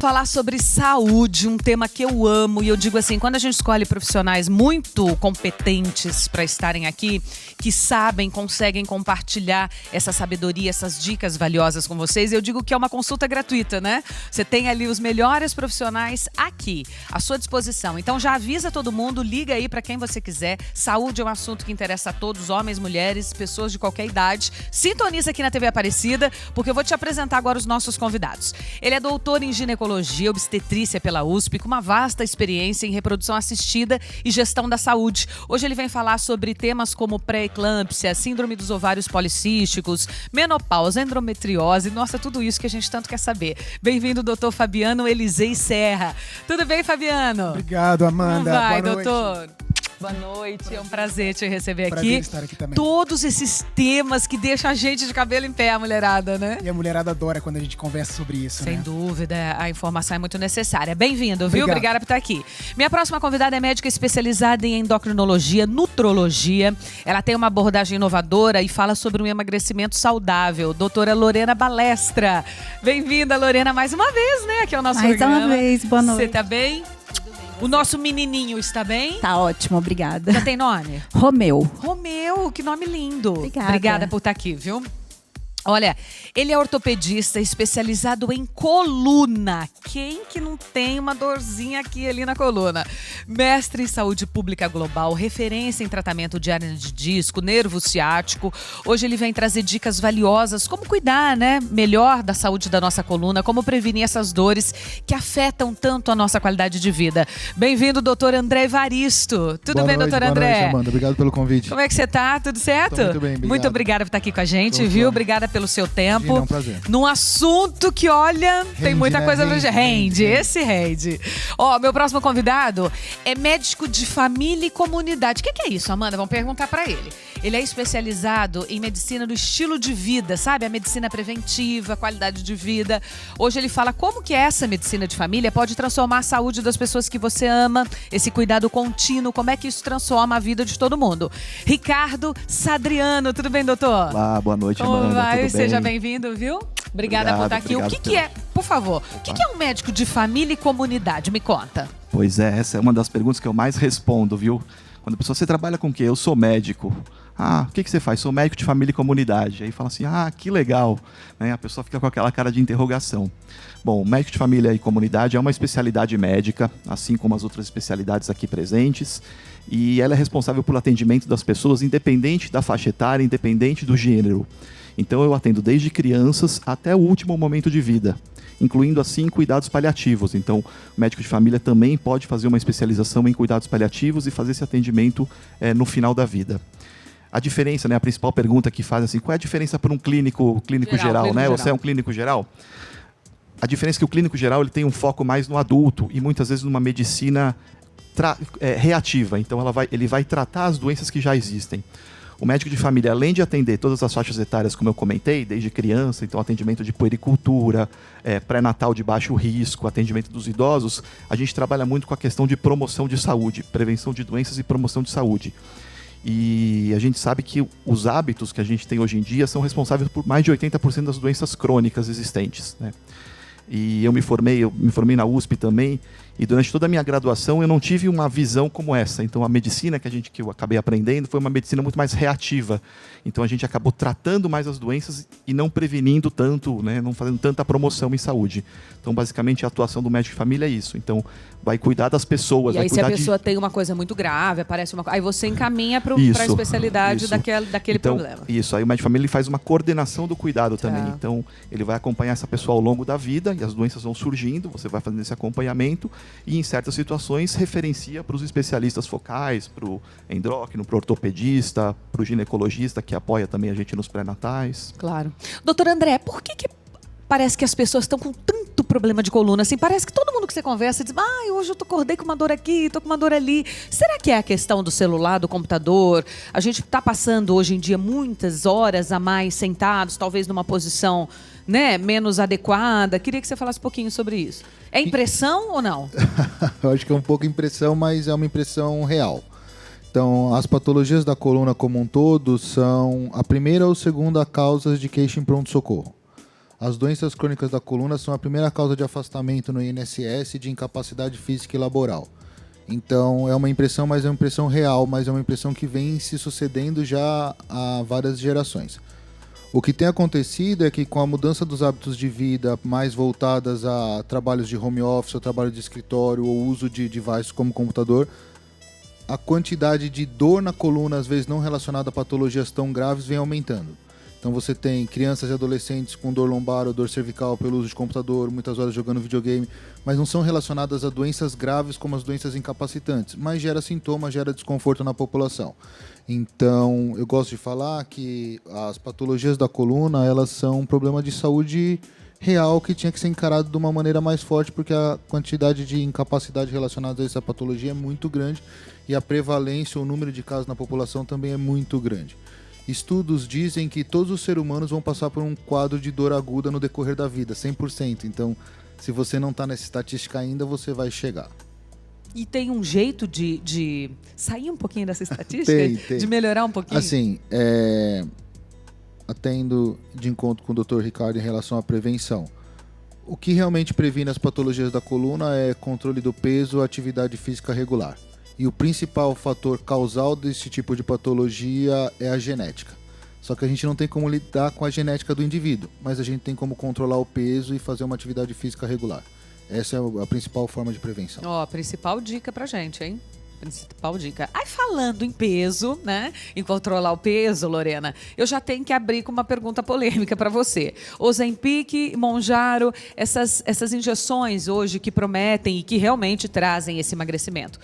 falar sobre saúde, um tema que eu amo. E eu digo assim, quando a gente escolhe profissionais muito competentes para estarem aqui, que sabem, conseguem compartilhar essa sabedoria, essas dicas valiosas com vocês, eu digo que é uma consulta gratuita, né? Você tem ali os melhores profissionais aqui, à sua disposição. Então já avisa todo mundo, liga aí para quem você quiser. Saúde é um assunto que interessa a todos, homens, mulheres, pessoas de qualquer idade. Sintoniza aqui na TV Aparecida, porque eu vou te apresentar agora os nossos convidados. Ele é doutor em ginecologia, obstetrícia pela USP, com uma vasta experiência em reprodução assistida e gestão da saúde. Hoje ele vem falar sobre temas como pré-eclâmpsia, síndrome dos ovários policísticos, menopausa, endometriose, nossa, tudo isso que a gente tanto quer saber. Bem-vindo, doutor Fabiano Elisei Serra. Tudo bem, Fabiano? Obrigado, Amanda. Como vai, boa noite. doutor? Boa noite, é um prazer te receber Prazer aqui. estar aqui também. Todos esses temas que deixam a gente de cabelo em pé, a mulherada, né? E a mulherada adora quando a gente conversa sobre isso, Sem né? dúvida, a informação é muito necessária. Bem-vindo, viu? Obrigado. Obrigada por estar aqui. Minha próxima convidada é médica especializada em endocrinologia, nutrologia. Ela tem uma abordagem inovadora e fala sobre um emagrecimento saudável. Doutora Lorena Balestra. Bem-vinda, Lorena, mais uma vez, né? Aqui é o nosso programa. Mais uma vez, boa noite. Você tá bem? O nosso menininho está bem? Tá ótimo, obrigada. Já tem nome? Romeu. Romeu, que nome lindo. Obrigada. Por estar aqui, viu? Olha, ele é ortopedista especializado em coluna. Quem que não tem uma dorzinha aqui e ali na coluna? Mestre em saúde pública global, referência em tratamento de hernia de disco, nervo ciático. Hoje ele vem trazer dicas valiosas, como cuidar, né, melhor da saúde da nossa coluna, como prevenir essas dores que afetam tanto a nossa qualidade de vida. Bem-vindo, doutor André Evaristo. Tudo bem, doutor André? Boa noite, Amanda. Obrigado pelo convite. Como é que você tá? Tudo certo? Tô muito bem, obrigado. Muito obrigada por estar aqui com a gente, Tô viu? só. Obrigada pelo seu tempo. Imagina, é um prazer. Num assunto que, olha, tem muita né? coisa pra gente. Rende. Esse rende. Ó, meu próximo convidado é médico de família e comunidade. O que é isso, Amanda? Vamos perguntar pra ele. Ele é especializado em medicina do estilo de vida, sabe? A medicina preventiva, qualidade de vida. Hoje ele fala como que essa medicina de família pode transformar a saúde das pessoas que você ama, esse cuidado contínuo, como é que isso transforma a vida de todo mundo. Ricardo Sadriano, tudo bem, doutor? Olá, boa noite, Como Amanda. vai? Tudo Seja bem? bem-vindo, viu? Obrigada por estar aqui. O Obrigado que é, por favor, o que é um médico de família e comunidade? Me conta. Pois é, essa é uma das perguntas que eu mais respondo, viu? Quando a pessoa, você trabalha com o quê? Eu sou médico. Ah, o que você faz? Sou médico de família e comunidade. Aí fala assim, ah, que legal. Né? A pessoa fica com aquela cara de interrogação. Bom, médico de família e comunidade é uma especialidade médica, assim como as outras especialidades aqui presentes. E ela é responsável pelo atendimento das pessoas, independente da faixa etária, independente do gênero. Então eu atendo desde crianças até o último momento de vida, incluindo assim cuidados paliativos. Então o médico de família também pode fazer uma especialização em cuidados paliativos e fazer esse atendimento no final da vida. A diferença, né, a principal pergunta que faz assim, qual é a diferença para um clínico geral, né? Você é um clínico geral? A diferença é que o clínico geral ele tem um foco mais no adulto e muitas vezes numa medicina reativa. Então ele vai tratar as doenças que já existem. O médico de família, além de atender todas as faixas etárias, como eu comentei, desde criança, então atendimento de puericultura, pré-natal de baixo risco, atendimento dos idosos, a gente trabalha muito com a questão de promoção de saúde, prevenção de doenças e promoção de saúde. E a gente sabe que os hábitos que a gente tem hoje em dia são responsáveis por mais de 80% das doenças crônicas existentes, né? E eu me formei na USP também, e durante toda a minha graduação eu não tive uma visão como essa. Então a medicina que eu acabei aprendendo foi uma medicina muito mais reativa. Então a gente acabou tratando mais as doenças e não prevenindo tanto, né, não fazendo tanta promoção em saúde. Então basicamente a atuação do médico de família é isso. Então vai cuidar das pessoas. E aí se a pessoa tem uma coisa muito grave, aparece uma coisa, aí você encaminha para a especialidade daquele então, problema. Isso, aí o médico de família ele faz uma coordenação do cuidado também. Então ele vai acompanhar essa pessoa ao longo da vida e as doenças vão surgindo, você vai fazendo esse acompanhamento e em certas situações referencia para os especialistas focais, para o endócrino, para o ortopedista, para o ginecologista que apoia também a gente nos pré-natais. Claro. Doutor André, por que parece que as pessoas estão com tanto problema de coluna? Assim, parece que todo mundo que você conversa diz, hoje eu acordei com uma dor aqui, estou com uma dor ali. Será que é a questão do celular, do computador? A gente está passando hoje em dia muitas horas a mais sentados, talvez numa posição, né, menos adequada. Queria que você falasse um pouquinho sobre isso. É impressão ou não? Eu acho que é um pouco impressão, mas é uma impressão real. Então, as patologias da coluna como um todo são a primeira ou segunda causa de queixa em pronto-socorro. As doenças crônicas da coluna são a primeira causa de afastamento no INSS de incapacidade física e laboral. Então, é uma impressão, mas é uma impressão real, mas é uma impressão que vem se sucedendo já há várias gerações. O que tem acontecido é que com a mudança dos hábitos de vida mais voltadas a trabalhos de home office, ou trabalho de escritório, ou uso de devices como computador, a quantidade de dor na coluna, às vezes não relacionada a patologias tão graves, vem aumentando. Então você tem crianças e adolescentes com dor lombar ou dor cervical pelo uso de computador, muitas horas jogando videogame, mas não são relacionadas a doenças graves como as doenças incapacitantes, mas gera sintomas, gera desconforto na população. Então, eu gosto de falar que as patologias da coluna, elas são um problema de saúde real que tinha que ser encarado de uma maneira mais forte, porque a quantidade de incapacidade relacionada a essa patologia é muito grande e a prevalência, o número de casos na população também é muito grande. Estudos dizem que todos os seres humanos vão passar por um quadro de dor aguda no decorrer da vida, 100%. Então, se você não está nessa estatística ainda, você vai chegar. E tem um jeito de sair um pouquinho dessa estatística? Tem. De melhorar um pouquinho? Assim, até indo de encontro com o Dr. Ricardo em relação à prevenção. O que realmente previne as patologias da coluna é controle do peso, atividade física regular. E o principal fator causal desse tipo de patologia é a genética. Só que a gente não tem como lidar com a genética do indivíduo, mas a gente tem como controlar o peso e fazer uma atividade física regular. Essa é a principal forma de prevenção. Ó, a principal dica pra gente, hein? Principal dica. Aí, falando em peso, né? Em controlar o peso, Lorena, eu já tenho que abrir com uma pergunta polêmica para você. Ozempic, Mounjaro, essas injeções hoje que prometem e que realmente trazem esse emagrecimento.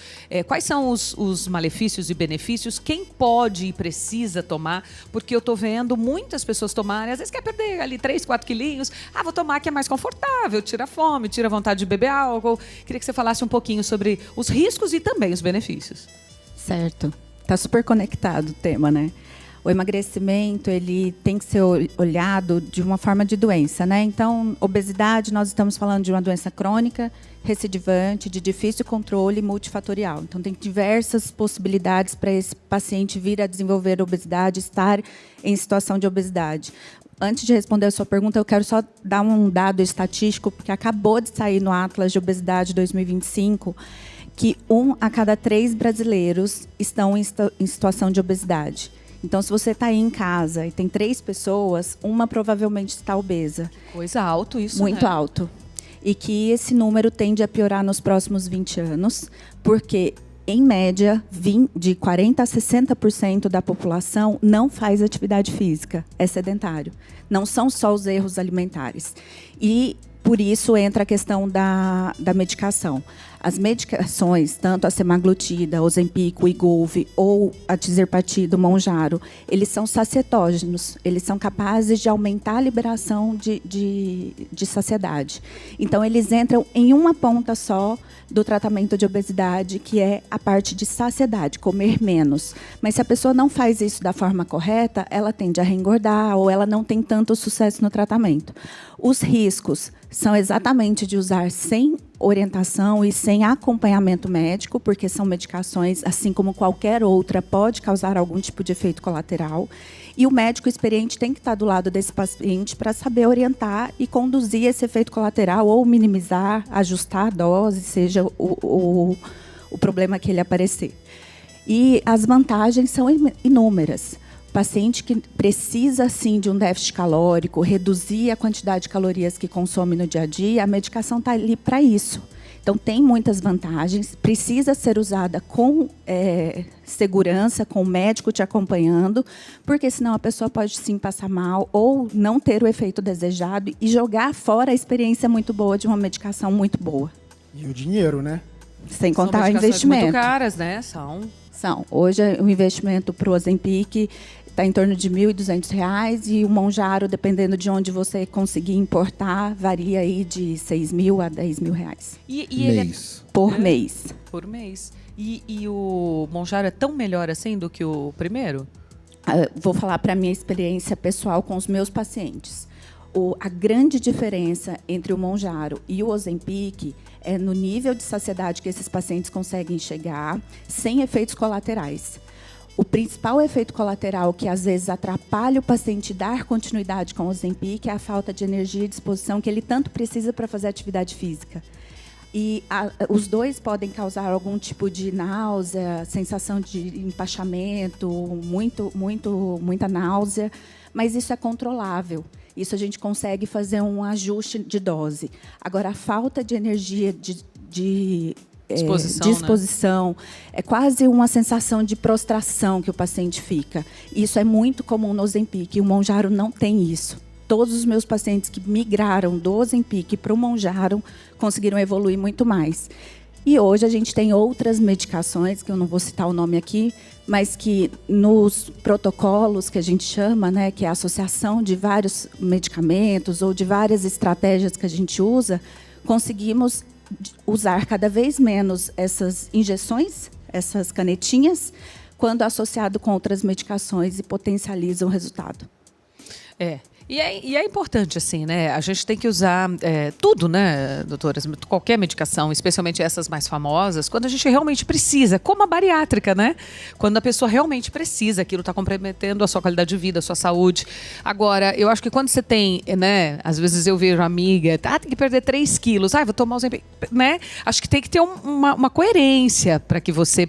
Quais são os malefícios e benefícios? Quem pode e precisa tomar? Porque eu tô vendo muitas pessoas tomarem, às vezes quer perder ali 3, 4 quilinhos. Ah, vou tomar que é mais confortável, tira a fome, tira a vontade de beber álcool. Queria que você falasse um pouquinho sobre os riscos e também os benefícios. Certo. Está super conectado o tema, né? O emagrecimento, ele tem que ser olhado de uma forma de doença, né? Então, obesidade, nós estamos falando de uma doença crônica, recidivante, de difícil controle e multifatorial. Então, tem diversas possibilidades para esse paciente vir a desenvolver obesidade, estar em situação de obesidade. Antes de responder a sua pergunta, eu quero só dar um dado estatístico, porque acabou de sair no Atlas de Obesidade 2025, que 1 a cada 3 brasileiros estão em situação de obesidade. Então, se você está aí em casa e tem 3 pessoas, uma provavelmente está obesa. Coisa alto isso, Muito né? alto. E que esse número tende a piorar nos próximos 20 anos, porque, em média, de 40% a 60% da população não faz atividade física, é sedentário. Não são só os erros alimentares. E, por isso, entra a questão da medicação. As medicações, tanto a semaglutida, Ozempic, o Wegovy ou a tirzepatida, o Mounjaro, eles são sacietógenos, eles são capazes de aumentar a liberação de saciedade. Então, eles entram em uma ponta só do tratamento de obesidade, que é a parte de saciedade, comer menos. Mas se a pessoa não faz isso da forma correta, ela tende a reengordar ou ela não tem tanto sucesso no tratamento. Os riscos são exatamente de usar sem orientação e sem acompanhamento médico, porque são medicações, assim como qualquer outra, pode causar algum tipo de efeito colateral. E o médico experiente tem que estar do lado desse paciente para saber orientar e conduzir esse efeito colateral ou minimizar, ajustar a dose, seja o problema que ele aparecer. E as vantagens são inúmeras. Paciente que precisa, sim, de um déficit calórico, reduzir a quantidade de calorias que consome no dia a dia, a medicação está ali para isso. Então, tem muitas vantagens, precisa ser usada com segurança, com o médico te acompanhando, porque senão a pessoa pode, sim, passar mal ou não ter o efeito desejado e jogar fora a experiência muito boa de uma medicação muito boa. E o dinheiro, né? Sem contar o São medicações investimento. muito caras, né? São. Hoje, o investimento para o Ozempic está em torno de R$ 1.200 e o Mounjaro, dependendo de onde você conseguir importar, varia aí de R$ 6.000 a R$ 10.000. E ele Mês. Por mês. Por mês. E o Mounjaro é tão melhor assim do que o primeiro? Vou falar para a minha experiência pessoal com os meus pacientes. A grande diferença entre o Mounjaro e o Ozempic é no nível de saciedade que esses pacientes conseguem chegar, sem efeitos colaterais. O principal efeito colateral que às vezes atrapalha o paciente dar continuidade com o Ozempic é a falta de energia e disposição que ele tanto precisa para fazer atividade física. E os dois podem causar algum tipo de náusea, sensação de empachamento, muita náusea, mas isso é controlável. Isso a gente consegue fazer um ajuste de dose. Agora, a falta de energia, disposição, né? É quase uma sensação de prostração que o paciente fica. Isso é muito comum no Ozempic, e o Mounjaro não tem isso. Todos os meus pacientes que migraram do Ozempic para o Mounjaro conseguiram evoluir muito mais. E hoje a gente tem outras medicações, que eu não vou citar o nome aqui, mas que nos protocolos que a gente chama, né, que é a associação de vários medicamentos ou de várias estratégias que a gente usa, conseguimos usar cada vez menos essas injeções, essas canetinhas, quando associado com outras medicações e potencializa o resultado. E é importante, assim, né? A gente tem que usar tudo, né, doutoras? Qualquer medicação, especialmente essas mais famosas, quando a gente realmente precisa, como a bariátrica, né? Quando a pessoa realmente precisa, aquilo está comprometendo a sua qualidade de vida, a sua saúde. Agora, eu acho que quando você tem, né? Às vezes eu vejo amiga, tem que perder 3 quilos, vou tomar Ozempic, né? Acho que tem que ter uma coerência para que você...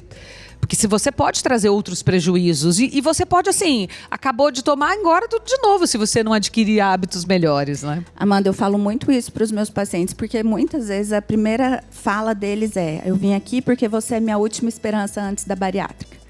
Porque se você pode trazer outros prejuízos e você pode, assim, acabou de tomar, agora tudo de novo, se você não adquirir hábitos melhores, né? Amanda, eu falo muito isso para os meus pacientes, porque muitas vezes a primeira fala deles eu vim aqui porque você é minha última esperança antes da bariátrica.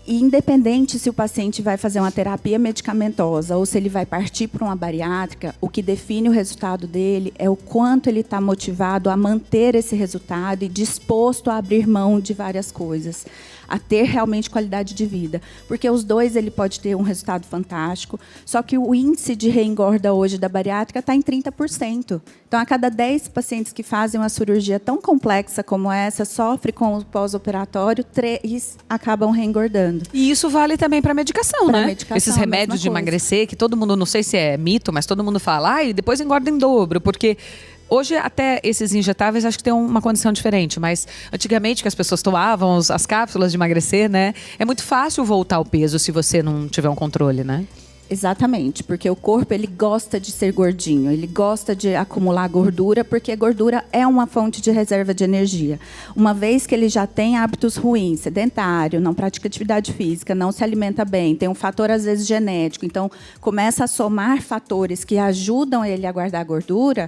E independente se o paciente vai fazer uma terapia medicamentosa ou se ele vai partir para uma bariátrica, o que define o resultado dele é o quanto ele está motivado a manter esse resultado e disposto a abrir mão de várias coisas, a ter realmente qualidade de vida. Porque os dois ele pode ter um resultado fantástico, só que o índice de reengorda hoje da bariátrica está em 30%. Então, a cada 10 pacientes que fazem uma cirurgia tão complexa como essa, sofre com o pós-operatório, 3 acabam reengordando. E isso vale também para medicação, né? Medicação, esses remédios de emagrecer, que todo mundo, não sei se é mito, mas todo mundo fala, e depois engorda em dobro, porque... Hoje, até esses injetáveis, acho que tem uma condição diferente, mas antigamente que as pessoas tomavam as cápsulas de emagrecer, né? É muito fácil voltar ao peso se você não tiver um controle, né? Exatamente, porque o corpo ele gosta de ser gordinho, ele gosta de acumular gordura, porque gordura é uma fonte de reserva de energia. Uma vez que ele já tem hábitos ruins, sedentário, não pratica atividade física, não se alimenta bem, tem um fator às vezes genético, então começa a somar fatores que ajudam ele a guardar gordura.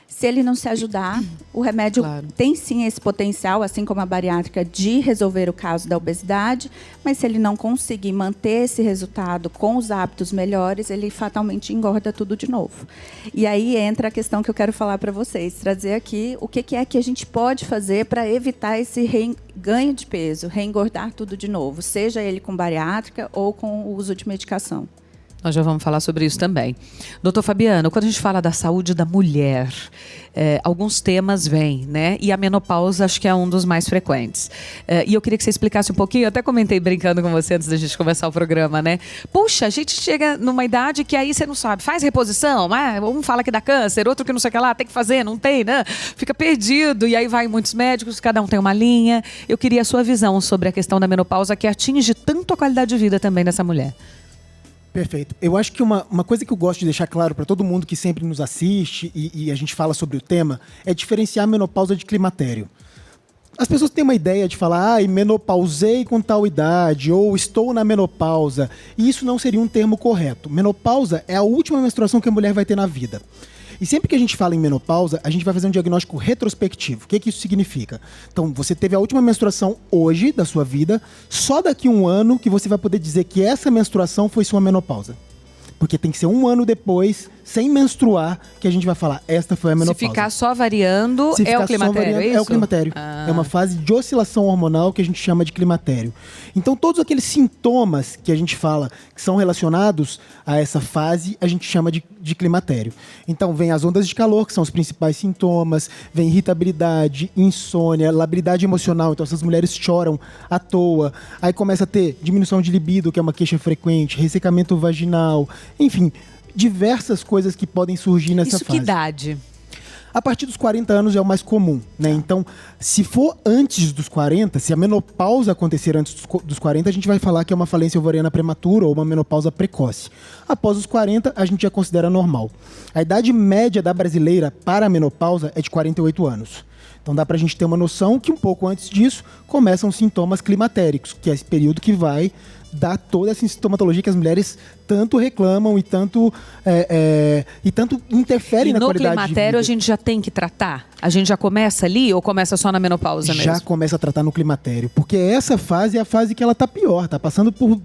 Se ele não se ajudar, o remédio tem sim esse potencial, assim como a bariátrica, de resolver o caso da obesidade, mas se ele não conseguir manter esse resultado com os hábitos melhores, ele fatalmente engorda tudo de novo. E aí entra a questão que eu quero falar para vocês, trazer aqui o que é que a gente pode fazer para evitar esse ganho de peso, reengordar tudo de novo, seja ele com bariátrica ou com o uso de medicação. Nós já vamos falar sobre isso também. Doutor Fabiano, quando a gente fala da saúde da mulher, alguns temas vêm, né? E a menopausa acho que é um dos mais frequentes. E eu queria que você explicasse um pouquinho, eu até comentei brincando com você antes da gente começar o programa, né? Puxa, a gente chega numa idade que aí você não sabe, faz reposição, um fala que dá câncer, outro que não sei o que lá, tem que fazer, não tem, né? Fica perdido, e aí vai muitos médicos, cada um tem uma linha. Eu queria a sua visão sobre a questão da menopausa que atinge tanto a qualidade de vida também dessa mulher. Perfeito. Eu acho que uma coisa que eu gosto de deixar claro para todo mundo que sempre nos assiste e a gente fala sobre o tema é diferenciar a menopausa de climatério. As pessoas têm uma ideia de falar, menopausei com tal idade, ou estou na menopausa, e isso não seria um termo correto. Menopausa é a última menstruação que a mulher vai ter na vida. E sempre que a gente fala em menopausa, a gente vai fazer um diagnóstico retrospectivo. O que isso significa? Então, você teve a última menstruação hoje da sua vida, só daqui a 1 ano que você vai poder dizer que essa menstruação foi sua menopausa. Porque tem que ser 1 ano depois, sem menstruar, que a gente vai falar, esta foi a menopausa. Se ficar só variando, é o climatério, é isso? É o climatério. É uma fase de oscilação hormonal que a gente chama de climatério. Então, todos aqueles sintomas que a gente fala que são relacionados a essa fase, a gente chama de climatério. Então, vem as ondas de calor, que são os principais sintomas, vem irritabilidade, insônia, labilidade emocional, então essas mulheres choram à toa. Aí começa a ter diminuição de libido, que é uma queixa frequente, ressecamento vaginal, enfim, diversas coisas que podem surgir nessa fase. Isso que idade? A partir dos 40 anos é o mais comum, né? Então, se for antes dos 40, se a menopausa acontecer antes dos 40, a gente vai falar que é uma falência ovariana prematura ou uma menopausa precoce. Após os 40, a gente já considera normal. A idade média da brasileira para a menopausa é de 48 anos. Então dá pra gente ter uma noção que um pouco antes disso começam os sintomas climatéricos, que é esse período que vai dar toda essa sintomatologia que as mulheres tanto reclamam e tanto interferem na qualidade de vida. No climatério a gente já tem que tratar? A gente já começa ali ou começa só na menopausa mesmo? Já começa a tratar no climatério, porque essa fase é a fase que ela tá pior, tá passando por...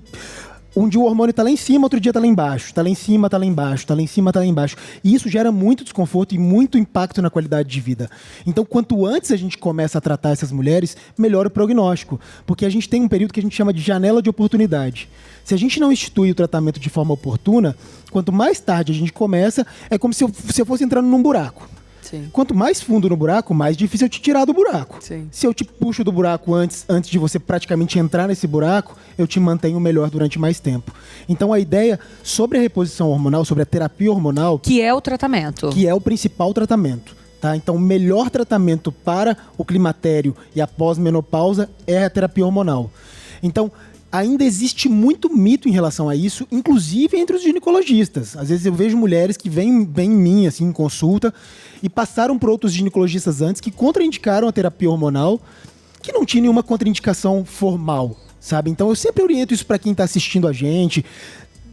Um dia o hormônio tá lá em cima, outro dia tá lá embaixo. Tá lá em cima, tá lá embaixo. Tá lá em cima, tá lá embaixo. E isso gera muito desconforto e muito impacto na qualidade de vida. Então, quanto antes a gente começa a tratar essas mulheres, melhor o prognóstico. Porque a gente tem um período que a gente chama de janela de oportunidade. Se a gente não institui o tratamento de forma oportuna, quanto mais tarde a gente começa, é como se eu fosse entrando num buraco. Sim. Quanto mais fundo no buraco, mais difícil eu te tirar do buraco. Sim. Se eu te puxo do buraco antes de você praticamente entrar nesse buraco, eu te mantenho melhor durante mais tempo. Então a ideia sobre a reposição hormonal, sobre a terapia hormonal... Que é o tratamento. Que é o principal tratamento. Tá? Então o melhor tratamento para o climatério e a pós-menopausa é a terapia hormonal. Então... Ainda existe muito mito em relação a isso, inclusive entre os ginecologistas. Às vezes eu vejo mulheres que vêm em mim, assim, em consulta, e passaram por outros ginecologistas antes que contraindicaram a terapia hormonal, que não tinha nenhuma contraindicação formal, sabe? Então eu sempre oriento isso para quem está assistindo a gente.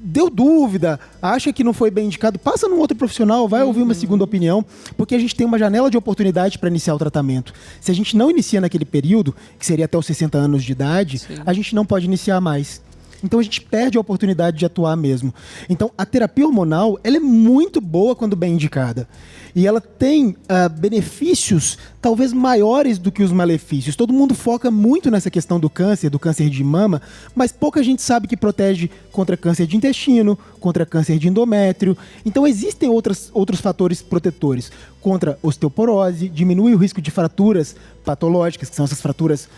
Deu dúvida, acha que não foi bem indicado, passa num outro profissional, vai ouvir uma segunda opinião, porque a gente tem uma janela de oportunidade para iniciar o tratamento. Se a gente não inicia naquele período, que seria até os 60 anos de idade, Sim. a gente não pode iniciar mais. Então a gente perde a oportunidade de atuar mesmo. Então a terapia hormonal, ela é muito boa quando bem indicada. E ela tem benefícios talvez maiores do que os malefícios. Todo mundo foca muito nessa questão do câncer de mama, mas pouca gente sabe que protege contra câncer de intestino, contra câncer de endométrio. Então existem outros fatores protetores. Contra osteoporose, diminui o risco de fraturas patológicas, que são essas fraturas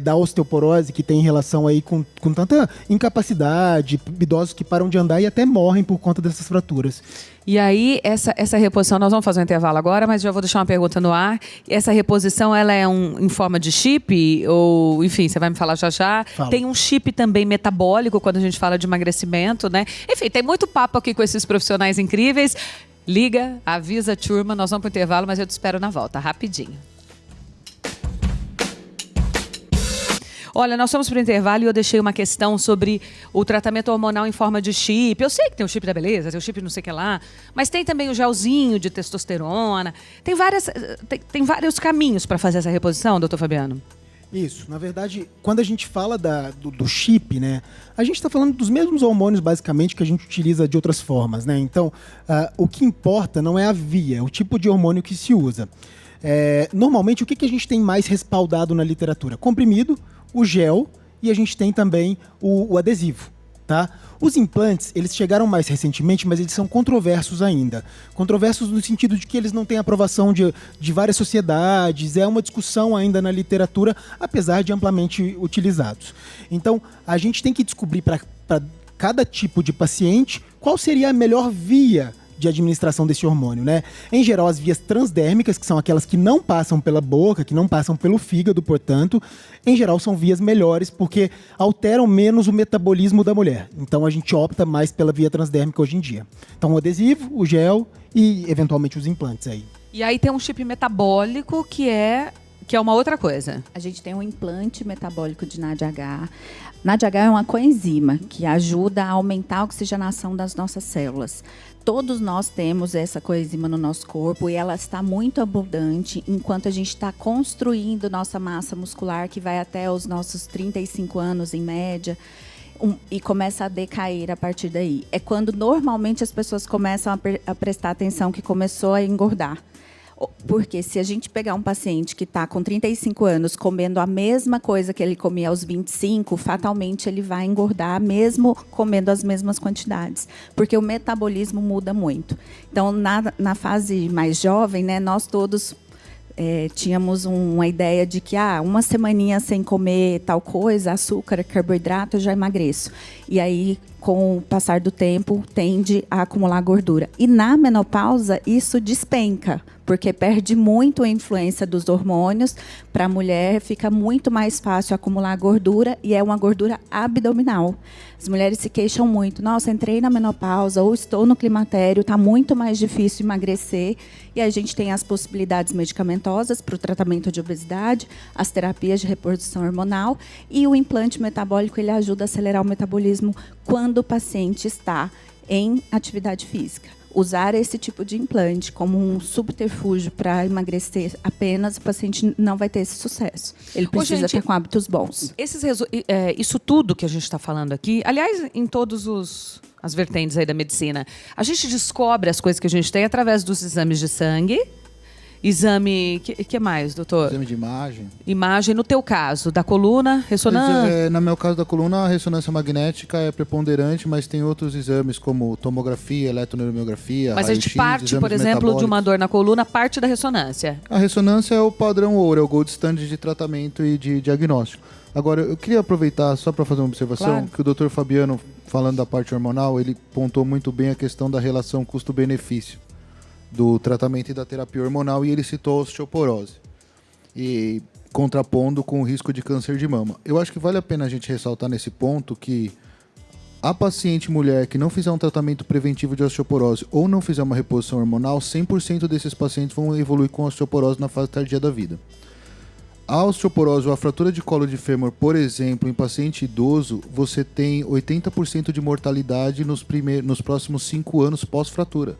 da osteoporose, que tem relação aí com tanta incapacidade, idosos que param de andar e até morrem por conta dessas fraturas. E aí, essa reposição, nós vamos fazer um intervalo agora, mas já vou deixar uma pergunta no ar. Essa reposição, ela é em forma de chip? Ou, enfim, você vai me falar já já. Fala. Tem um chip também metabólico, quando a gente fala de emagrecimento, né? Enfim, tem muito papo aqui com esses profissionais incríveis. Liga, avisa a turma, nós vamos para o intervalo, mas eu te espero na volta, rapidinho. Olha, nós fomos para o intervalo e eu deixei uma questão sobre o tratamento hormonal em forma de chip. Eu sei que tem o chip da beleza, tem o chip não sei o que lá, mas tem também o gelzinho de testosterona. Tem vários caminhos para fazer essa reposição, doutor Fabiano? Isso, na verdade, quando a gente fala do chip, né, a gente está falando dos mesmos hormônios, basicamente, que a gente utiliza de outras formas, né? Então, o que importa não é a via, é o tipo de hormônio que se usa. Normalmente, o que a gente tem mais respaldado na literatura? Comprimido, o gel e a gente tem também o adesivo, tá? Os implantes, eles chegaram mais recentemente, mas eles são controversos ainda. Controversos no sentido de que eles não têm aprovação de várias sociedades, é uma discussão ainda na literatura, apesar de amplamente utilizados. Então, a gente tem que descobrir para cada tipo de paciente qual seria a melhor via de administração desse hormônio, né? Em geral, as vias transdérmicas, que são aquelas que não passam pela boca, que não passam pelo fígado, portanto, em geral são vias melhores porque alteram menos o metabolismo da mulher. Então a gente opta mais pela via transdérmica hoje em dia. Então o adesivo, o gel e eventualmente os implantes aí. E aí tem um chip metabólico que é uma outra coisa. A gente tem um implante metabólico de NADH. NADH é uma coenzima que ajuda a aumentar a oxigenação das nossas células. Todos nós temos essa coenzima no nosso corpo e ela está muito abundante enquanto a gente está construindo nossa massa muscular, que vai até os nossos 35 anos em média, e começa a decair a partir daí. É quando normalmente as pessoas começam a prestar atenção que começou a engordar. Porque se a gente pegar um paciente que está com 35 anos comendo a mesma coisa que ele comia aos 25, fatalmente ele vai engordar mesmo comendo as mesmas quantidades. Porque o metabolismo muda muito. Então, na fase mais jovem, né, nós todos tínhamos uma ideia de que uma semaninha sem comer tal coisa, açúcar, carboidrato, eu já emagreço. E aí, com o passar do tempo, tende a acumular gordura. E na menopausa, isso despenca. porque perde muito a influência dos hormônios. Para a mulher, fica muito mais fácil acumular gordura, e é uma gordura abdominal. As mulheres se queixam muito. Nossa, entrei na menopausa ou estou no climatério, está muito mais difícil emagrecer. E a gente tem as possibilidades medicamentosas para o tratamento de obesidade, as terapias de reposição hormonal, e o implante metabólico, ele ajuda a acelerar o metabolismo quando o paciente está em atividade física. Usar esse tipo de implante como um subterfúgio para emagrecer apenas, o paciente não vai ter esse sucesso. Ele precisa estar com hábitos bons. Isso tudo que a gente está falando aqui, aliás, em todos as vertentes aí da medicina, a gente descobre as coisas que a gente tem através dos exames de sangue. Exame, que mais, doutor? Exame de imagem. Imagem, no teu caso, da coluna, ressonância? No meu caso da coluna, a ressonância magnética é preponderante, mas tem outros exames como tomografia, eletroneurografia, Mas a gente raio-x, parte, por exemplo, de uma dor na coluna, parte da ressonância. A ressonância é o padrão ouro, é o gold standard de tratamento e de diagnóstico. Agora, eu queria aproveitar só para fazer uma observação, claro, que o Dr. Fabiano, falando da parte hormonal, ele pontuou muito bem a questão da relação custo-benefício do tratamento e da terapia hormonal, e ele citou a osteoporose, e contrapondo com o risco de câncer de mama. Eu acho que vale a pena a gente ressaltar nesse ponto que a paciente mulher que não fizer um tratamento preventivo de osteoporose ou não fizer uma reposição hormonal, 100% desses pacientes vão evoluir com osteoporose na fase tardia da vida. A osteoporose ou a fratura de colo de fêmur, por exemplo, em paciente idoso, você tem 80% de mortalidade nos próximos 5 anos pós-fratura.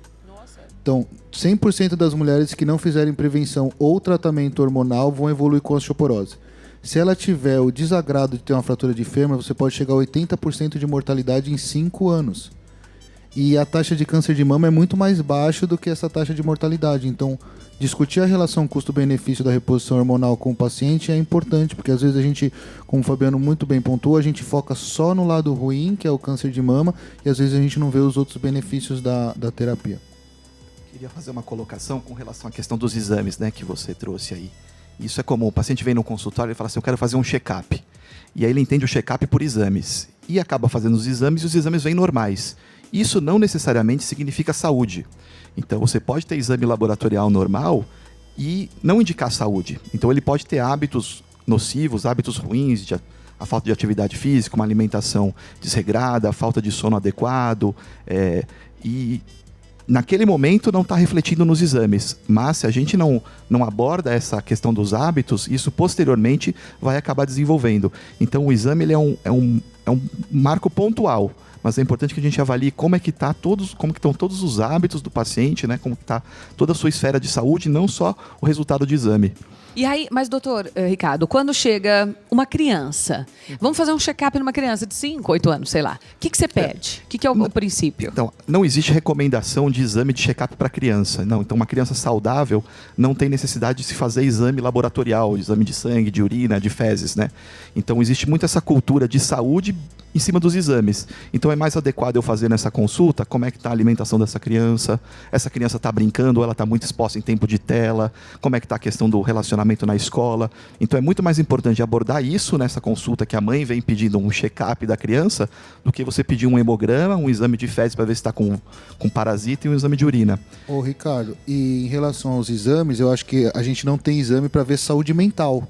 Então, 100% das mulheres que não fizerem prevenção ou tratamento hormonal vão evoluir com osteoporose. Se ela tiver o desagrado de ter uma fratura de fêmur, você pode chegar a 80% de mortalidade em 5 anos. E a taxa de câncer de mama é muito mais baixa do que essa taxa de mortalidade. Então, discutir a relação custo-benefício da reposição hormonal com o paciente é importante, porque às vezes a gente, como o Fabiano muito bem pontuou, a gente foca só no lado ruim, que é o câncer de mama, e às vezes a gente não vê os outros benefícios da terapia. Queria fazer uma colocação com relação à questão dos exames, né, que você trouxe aí. Isso é comum. O paciente vem no consultório e fala assim, eu quero fazer um check-up. E aí ele entende o check-up por exames. E acaba fazendo os exames e os exames vêm normais. Isso não necessariamente significa saúde. Então você pode ter exame laboratorial normal e não indicar saúde. Então ele pode ter hábitos nocivos, hábitos ruins, a falta de atividade física, uma alimentação desregrada, a falta de sono adequado, e naquele momento não está refletindo nos exames, mas se a gente não aborda essa questão dos hábitos, isso posteriormente vai acabar desenvolvendo. Então o exame ele é um marco pontual, mas é importante que a gente avalie como que estão todos os hábitos do paciente, né? Como que está toda a sua esfera de saúde, não só o resultado de exame. E aí, mas doutor Ricardo, quando chega uma criança, vamos fazer um check-up numa criança de 5, 8 anos, sei lá. O que você pede? O que é o princípio? Então, não existe recomendação de exame de check-up para criança. Não, então uma criança saudável não tem necessidade de se fazer exame laboratorial, exame de sangue, de urina, de fezes, né? Então existe muito essa cultura de saúde em cima dos exames. Então é mais adequado eu fazer nessa consulta como é que está a alimentação dessa criança, essa criança está brincando ou ela está muito exposta em tempo de tela, como é que está a questão do relacionamento na escola. Então é muito mais importante abordar isso nessa consulta que a mãe vem pedindo um check-up da criança do que você pedir um hemograma, um exame de fezes para ver se está com parasita e um exame de urina. Ô Ricardo, e em relação aos exames, eu acho que a gente não tem exame para ver saúde mental.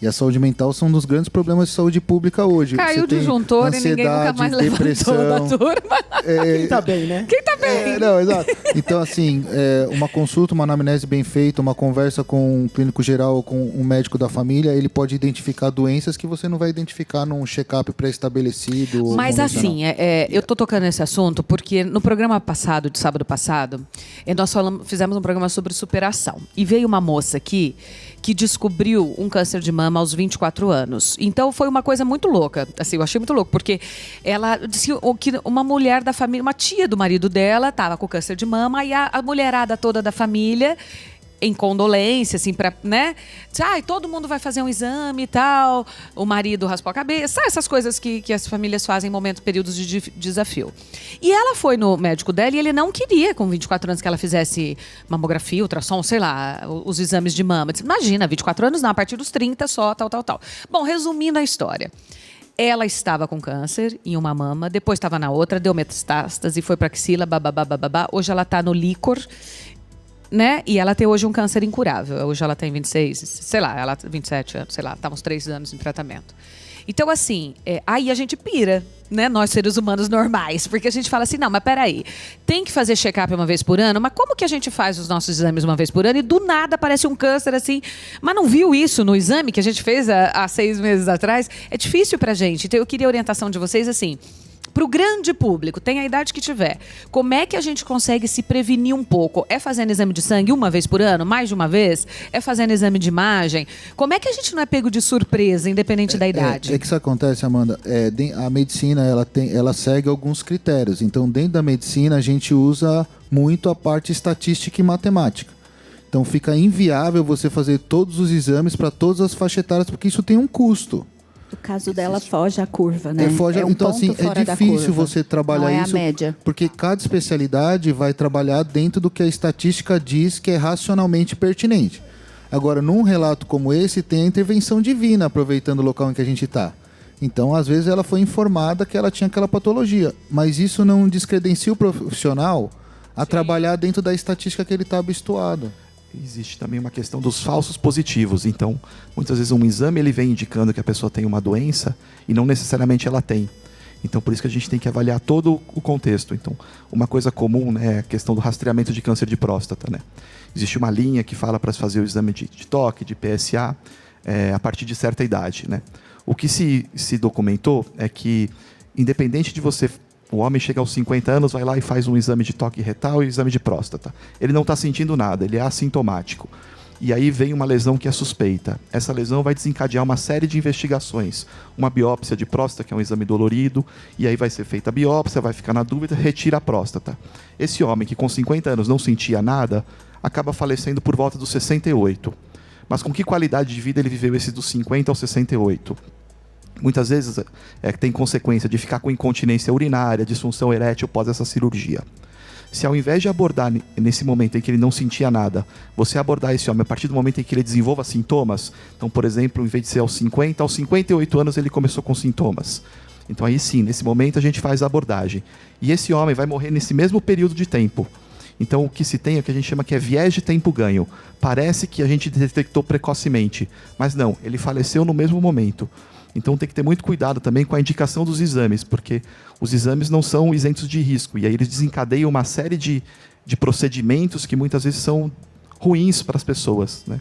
E a saúde mental são um dos grandes problemas de saúde pública hoje. Caiu o disjuntor e ninguém nunca mais depressão, levantou da turma. Quem tá bem, né? Quem tá bem? Não, exato. Então, assim, uma consulta, uma anamnese bem feita, uma conversa com um clínico geral, com um médico da família, ele pode identificar doenças que você não vai identificar num check-up pré-estabelecido. Mas assim, eu tô tocando nesse assunto porque no programa passado, de sábado passado, nós fizemos um programa sobre superação. E veio uma moça aqui que descobriu um câncer de mama aos 24 anos. Então foi uma coisa muito louca. Assim, eu achei muito louco, porque ela disse que uma mulher da família, uma tia do marido dela, estava com câncer de mama, e a mulherada toda da família, em condolência, assim, pra, né? Todo mundo vai fazer um exame e tal, o marido raspou a cabeça, essas coisas que as famílias fazem em momentos, períodos de desafio. E ela foi no médico dela e ele não queria, com 24 anos, que ela fizesse mamografia, ultrassom, sei lá, os exames de mama. Disse, imagina, 24 anos não, a partir dos 30 só, tal. Bom, resumindo a história. Ela estava com câncer em uma mama, depois estava na outra, deu metástase, foi para axila, babá. Hoje ela está no líquor. né? E ela tem hoje um câncer incurável. Hoje ela tem 26, sei lá, ela 27 anos, sei lá, tá uns 3 anos em tratamento. Então, assim, aí a gente pira, né? Nós, seres humanos normais. Porque a gente fala assim, não, mas peraí, tem que fazer check-up uma vez por ano? Mas como que a gente faz os nossos exames uma vez por ano e do nada aparece um câncer assim? Mas não viu isso no exame que a gente fez há 6 meses atrás? É difícil pra gente. Então, eu queria a orientação de vocês, assim, para o grande público, tem a idade que tiver, como é que a gente consegue se prevenir um pouco? É fazendo exame de sangue uma vez por ano, mais de uma vez? É fazendo exame de imagem? Como é que a gente não é pego de surpresa, independente da idade? É que isso acontece, Amanda. A medicina ela segue alguns critérios. Então, dentro da medicina, a gente usa muito a parte estatística e matemática. Então, fica inviável você fazer todos os exames para todas as faixas etárias, porque isso tem um custo. O caso dela foge a curva, né? Então, assim, é difícil você trabalhar isso, não é a média. porque cada especialidade vai trabalhar dentro do que a estatística diz que é racionalmente pertinente. Agora, num relato como esse, tem a intervenção divina, aproveitando o local em que a gente está. Então, às vezes, ela foi informada que ela tinha aquela patologia, mas isso não descredencia o profissional a trabalhar dentro da estatística que ele está habituado. Existe também uma questão dos falsos positivos. Então, muitas vezes um exame ele vem indicando que a pessoa tem uma doença e não necessariamente ela tem. Então, por isso que a gente tem que avaliar todo o contexto. Então, uma coisa comum, né, é a questão do rastreamento de câncer de próstata, né? Existe uma linha que fala para fazer o exame de toque, de PSA, a partir de certa idade, né? O que se documentou é que, independente de você... O homem chega aos 50 anos, vai lá e faz um exame de toque retal e um exame de próstata. Ele não está sentindo nada, ele é assintomático. E aí vem uma lesão que é suspeita. Essa lesão vai desencadear uma série de investigações. Uma biópsia de próstata, que é um exame dolorido, e aí vai ser feita a biópsia, vai ficar na dúvida, retira a próstata. Esse homem que com 50 anos não sentia nada, acaba falecendo por volta dos 68. Mas com que qualidade de vida ele viveu esse dos 50 aos 68? Muitas vezes tem consequência de ficar com incontinência urinária, disfunção erétil pós essa cirurgia. Se ao invés de abordar nesse momento em que ele não sentia nada, você abordar esse homem a partir do momento em que ele desenvolva sintomas, então, por exemplo, em vez de ser aos 50, aos 58 anos ele começou com sintomas. Então aí sim, nesse momento a gente faz a abordagem. E esse homem vai morrer nesse mesmo período de tempo. Então o que se tem é o que a gente chama que é viés de tempo ganho. Parece que a gente detectou precocemente, mas não, ele faleceu no mesmo momento. Então tem que ter muito cuidado também com a indicação dos exames, porque os exames não são isentos de risco, e aí eles desencadeiam uma série de procedimentos que muitas vezes são ruins para as pessoas, né?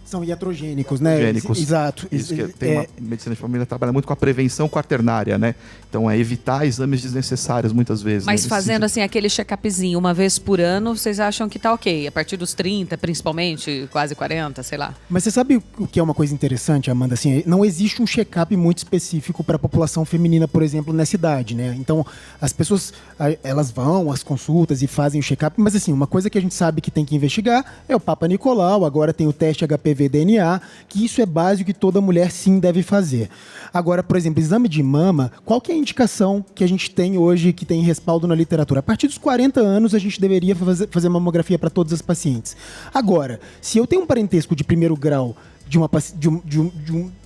São iatrogênicos, né? Exato. Isso que tem uma medicina de família trabalha muito com a prevenção quaternária, né? Então é evitar exames desnecessários muitas vezes. Mas né? fazendo assim aquele check-upzinho uma vez por ano, vocês acham que tá ok? A partir dos 30, principalmente, quase 40, sei lá. Mas você sabe o que é uma coisa interessante, Amanda? Assim, não existe um check-up muito específico para a população feminina, por exemplo, nessa idade, né? Então, as pessoas, elas vão às consultas e fazem o check-up, mas assim, uma coisa que a gente sabe que tem que investigar é o Papa Nicolau, agora tem o teste HPV-DNA, que isso é básico que toda mulher sim deve fazer. Agora, por exemplo, exame de mama, qual que é a indicação que a gente tem hoje, que tem respaldo na literatura? A partir dos 40 anos, a gente deveria fazer mamografia para todas as pacientes. Agora, se eu tenho um parentesco de primeiro grau,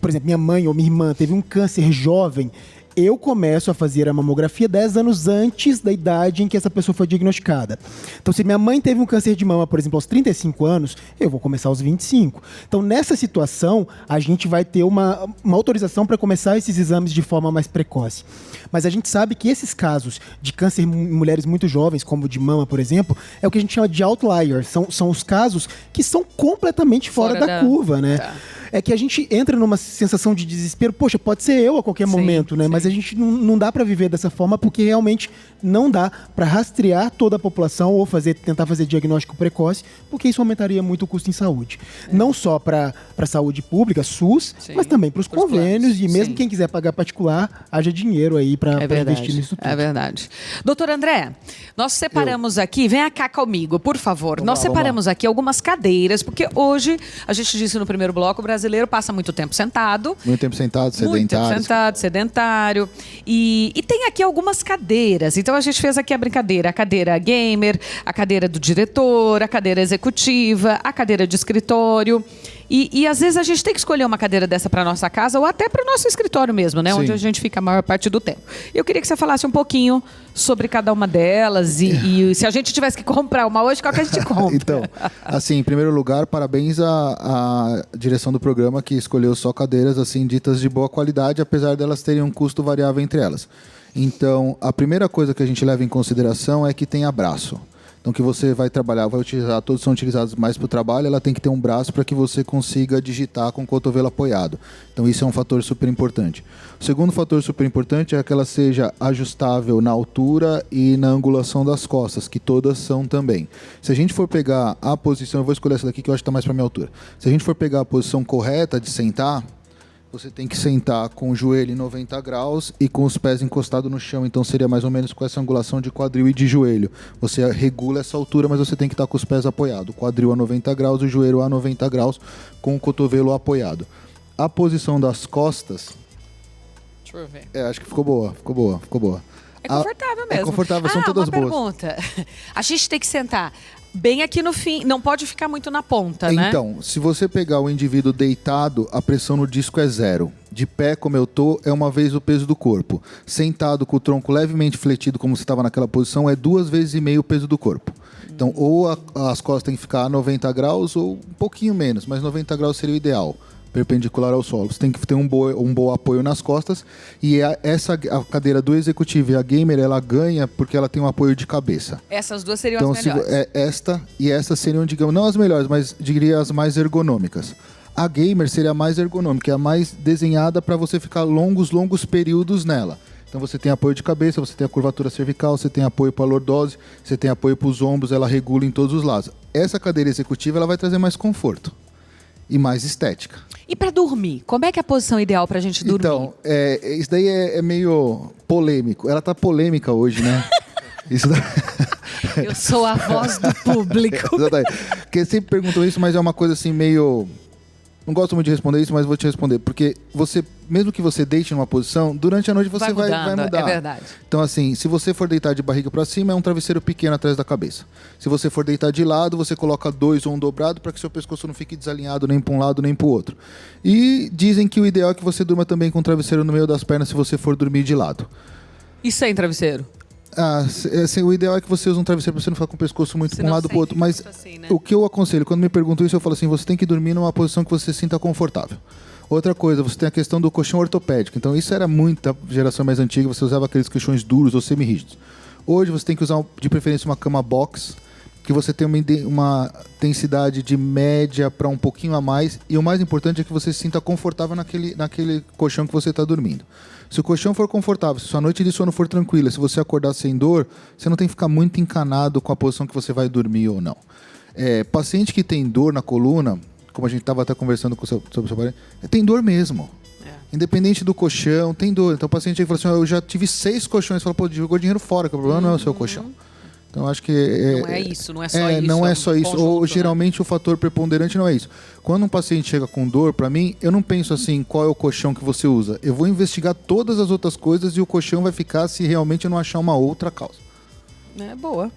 por exemplo, minha mãe ou minha irmã teve um câncer jovem, eu começo a fazer a mamografia 10 anos antes da idade em que essa pessoa foi diagnosticada. Então, se minha mãe teve um câncer de mama, por exemplo, aos 35 anos, eu vou começar aos 25. Então, nessa situação, a gente vai ter uma autorização para começar esses exames de forma mais precoce. Mas a gente sabe que esses casos de câncer em mulheres muito jovens, como o de mama, por exemplo, é o que a gente chama de outliers. São os casos que são completamente fora da curva, né? Tá. É que a gente entra numa sensação de desespero. Poxa, pode ser eu a qualquer momento, né? Sim. Mas a gente não dá para viver dessa forma porque realmente não dá para rastrear toda a população ou tentar fazer diagnóstico precoce, porque isso aumentaria muito o custo em saúde. Não só para a saúde pública, SUS, mas também para os convênios. E mesmo quem quiser pagar particular, haja dinheiro aí para investir nisso tudo. É verdade. Doutor André, nós separamos aqui, vem cá comigo, por favor. Nós separamos aqui algumas cadeiras, porque hoje, a gente disse no primeiro bloco, o brasileiro passa muito tempo sentado. Muito tempo sentado, sedentário. Muito tempo sentado, sedentário. E tem aqui algumas cadeiras. Então, a gente fez aqui a brincadeira. A cadeira gamer, a cadeira do diretor, a cadeira executiva, a cadeira de escritório. E às vezes a gente tem que escolher uma cadeira dessa para nossa casa ou até para o nosso escritório mesmo, né? Sim. Onde a gente fica a maior parte do tempo. Eu queria que você falasse um pouquinho sobre cada uma delas e se a gente tivesse que comprar uma hoje, qual que a gente compra? Então, assim, em primeiro lugar, parabéns à direção do programa que escolheu só cadeiras assim ditas de boa qualidade, apesar delas terem um custo variável entre elas. Então, a primeira coisa que a gente leva em consideração é que tem braço. Então, que você vai trabalhar, vai utilizar, todos são utilizados mais para o trabalho, ela tem que ter um braço para que você consiga digitar com o cotovelo apoiado. Então, isso é um fator super importante. O segundo fator super importante é que ela seja ajustável na altura e na angulação das costas, que todas são também. Se a gente for pegar a posição, eu vou escolher essa daqui que eu acho que está mais para a minha altura. Se a gente for pegar a posição correta de sentar, você tem que sentar com o joelho em 90 graus e com os pés encostados no chão. Então, seria mais ou menos com essa angulação de quadril e de joelho. Você regula essa altura, mas você tem que estar com os pés apoiados. O quadril a 90 graus, o joelho a 90 graus, com o cotovelo apoiado. A posição das costas... Deixa eu ver. acho que ficou boa. É confortável mesmo. É confortável, são todas uma boas. pergunta. A gente tem que sentar bem aqui no fim, não pode ficar muito na ponta, né? Então, se você pegar o indivíduo deitado, a pressão no disco é 0. De pé, como eu tô, é 1 vez o peso do corpo. Sentado com o tronco levemente fletido, como você estava naquela posição, é 2,5 vezes o peso do corpo. Então, ou as costas têm que ficar a 90 graus ou um pouquinho menos, mas 90 graus seria o ideal, perpendicular ao solo. Você tem que ter um bom apoio nas costas. E a cadeira do executivo e a gamer, ela ganha porque ela tem um apoio de cabeça. Essas duas seriam Então, as melhores. esta e essa seriam, digamos, não as melhores, mas diria as mais ergonômicas. A gamer seria a mais ergonômica, é a mais desenhada para você ficar longos períodos nela. Então você tem apoio de cabeça, você tem a curvatura cervical, você tem apoio para a lordose, você tem apoio para os ombros, ela regula em todos os lados. Essa cadeira executiva ela vai trazer mais conforto e mais estética. E para dormir? Como é que é a posição ideal para a gente dormir? Então, isso daí é meio polêmico. Ela tá polêmica hoje, né? Isso daí... Eu sou a voz do público. Exatamente. Porque sempre perguntam isso, mas é uma coisa assim meio... Não gosto muito de responder isso, mas vou te responder. Porque você, mesmo que você deite numa posição, durante a noite você vai mudar. É verdade. Então, assim, se você for deitar de barriga para cima, é um travesseiro pequeno atrás da cabeça. Se você for deitar de lado, você coloca 2 ou um dobrado para que seu pescoço não fique desalinhado nem para um lado nem para o outro. E dizem que o ideal é que você durma também com o travesseiro no meio das pernas se você for dormir de lado. E sem travesseiro? O ideal é que você use um travesseiro para você não ficar com o pescoço muito para um lado para o outro. Mas assim, né? o que eu aconselho, quando me perguntam isso, eu falo assim, você tem que dormir numa posição que você se sinta confortável. Outra coisa, você tem a questão do colchão ortopédico. Então, isso era muita geração mais antiga, você usava aqueles colchões duros ou semi-rígidos. Hoje, você tem que usar, de preferência, uma cama box, que você tem uma densidade de média para um pouquinho a mais. E o mais importante é que você se sinta confortável naquele colchão que você está dormindo. Se o colchão for confortável, se sua noite de sono for tranquila, se você acordar sem dor, você não tem que ficar muito encanado com a posição que você vai dormir ou não. Paciente que tem dor na coluna, como a gente estava até conversando sobre o seu parente, tem dor mesmo. Independente do colchão, tem dor. Então o paciente fala assim, eu já tive 6 colchões, fala, pô, jogou dinheiro fora, que o problema não é o seu colchão. Então, acho que... não é isso, não é só isso. Não é só isso. Conjunto, ou geralmente o fator preponderante não é isso. Quando um paciente chega com dor, para mim, eu não penso assim, qual é o colchão que você usa. Eu vou investigar todas as outras coisas e o colchão vai ficar se realmente eu não achar uma outra causa. Boa.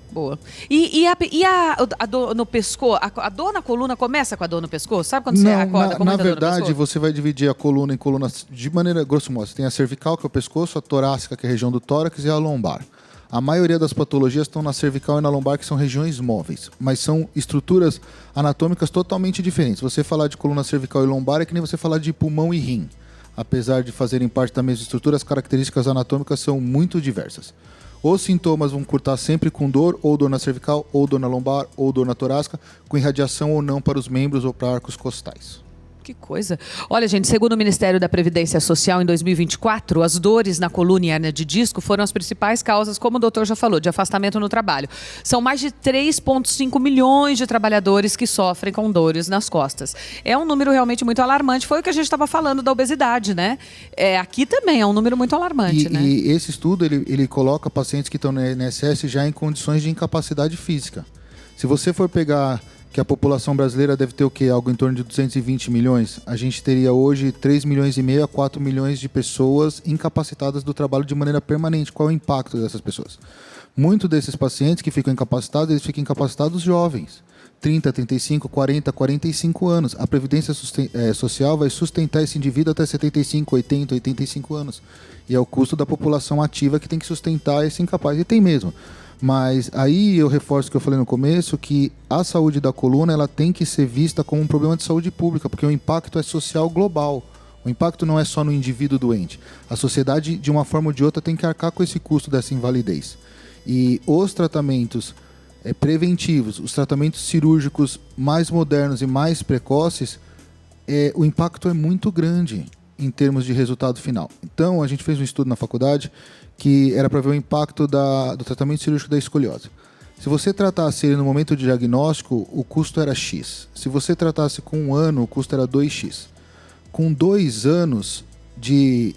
E a dor no pescoço? A dor na coluna começa com a dor no pescoço? Sabe quando você acorda com na muita dor no verdade, pescoço? você vai dividir a coluna em colunas de maneira grosso modo. Você tem a cervical, que é o pescoço, a torácica, que é a região do tórax, e a lombar. A maioria das patologias estão na cervical e na lombar, que são regiões móveis, mas são estruturas anatômicas totalmente diferentes. Você falar de coluna cervical e lombar é que nem você falar de pulmão e rim. Apesar de fazerem parte da mesma estrutura, as características anatômicas são muito diversas. Os sintomas vão curtar sempre com dor, ou dor na cervical, ou dor na lombar, ou dor na torácica, com irradiação ou não para os membros ou para arcos costais. Que coisa. Olha, gente, segundo o Ministério da Previdência Social, em 2024, as dores na coluna e hérnia de disco foram as principais causas, como o doutor já falou, de afastamento no trabalho. São mais de 3,5 milhões de trabalhadores que sofrem com dores nas costas. É um número realmente muito alarmante. Foi o que a gente estava falando da obesidade, né? Aqui também é um número muito alarmante, né? E esse estudo, ele coloca pacientes que estão no INSS já em condições de incapacidade física. Se você for pegar... que a população brasileira deve ter o quê? Algo em torno de 220 milhões. A gente teria hoje 3,5 milhões a 4 milhões de pessoas incapacitadas do trabalho de maneira permanente. Qual é o impacto dessas pessoas? Muitos desses pacientes que ficam incapacitados, eles ficam incapacitados jovens. 30, 35, 40, 45 anos. A Previdência Social vai sustentar esse indivíduo até 75, 80, 85 anos. E é o custo da população ativa que tem que sustentar esse incapaz. E tem mesmo. Mas aí eu reforço o que eu falei no começo, que a saúde da coluna ela tem que ser vista como um problema de saúde pública, porque o impacto é social global. O impacto não é só no indivíduo doente. A sociedade, de uma forma ou de outra, tem que arcar com esse custo dessa invalidez. E os tratamentos preventivos, os tratamentos cirúrgicos mais modernos e mais precoces, o impacto é muito grande em termos de resultado final. Então, a gente fez um estudo na faculdade que era para ver o impacto do tratamento cirúrgico da escoliose. Se você tratasse ele no momento de diagnóstico, o custo era X. Se você tratasse com 1 ano, o custo era 2X. Com 2 anos de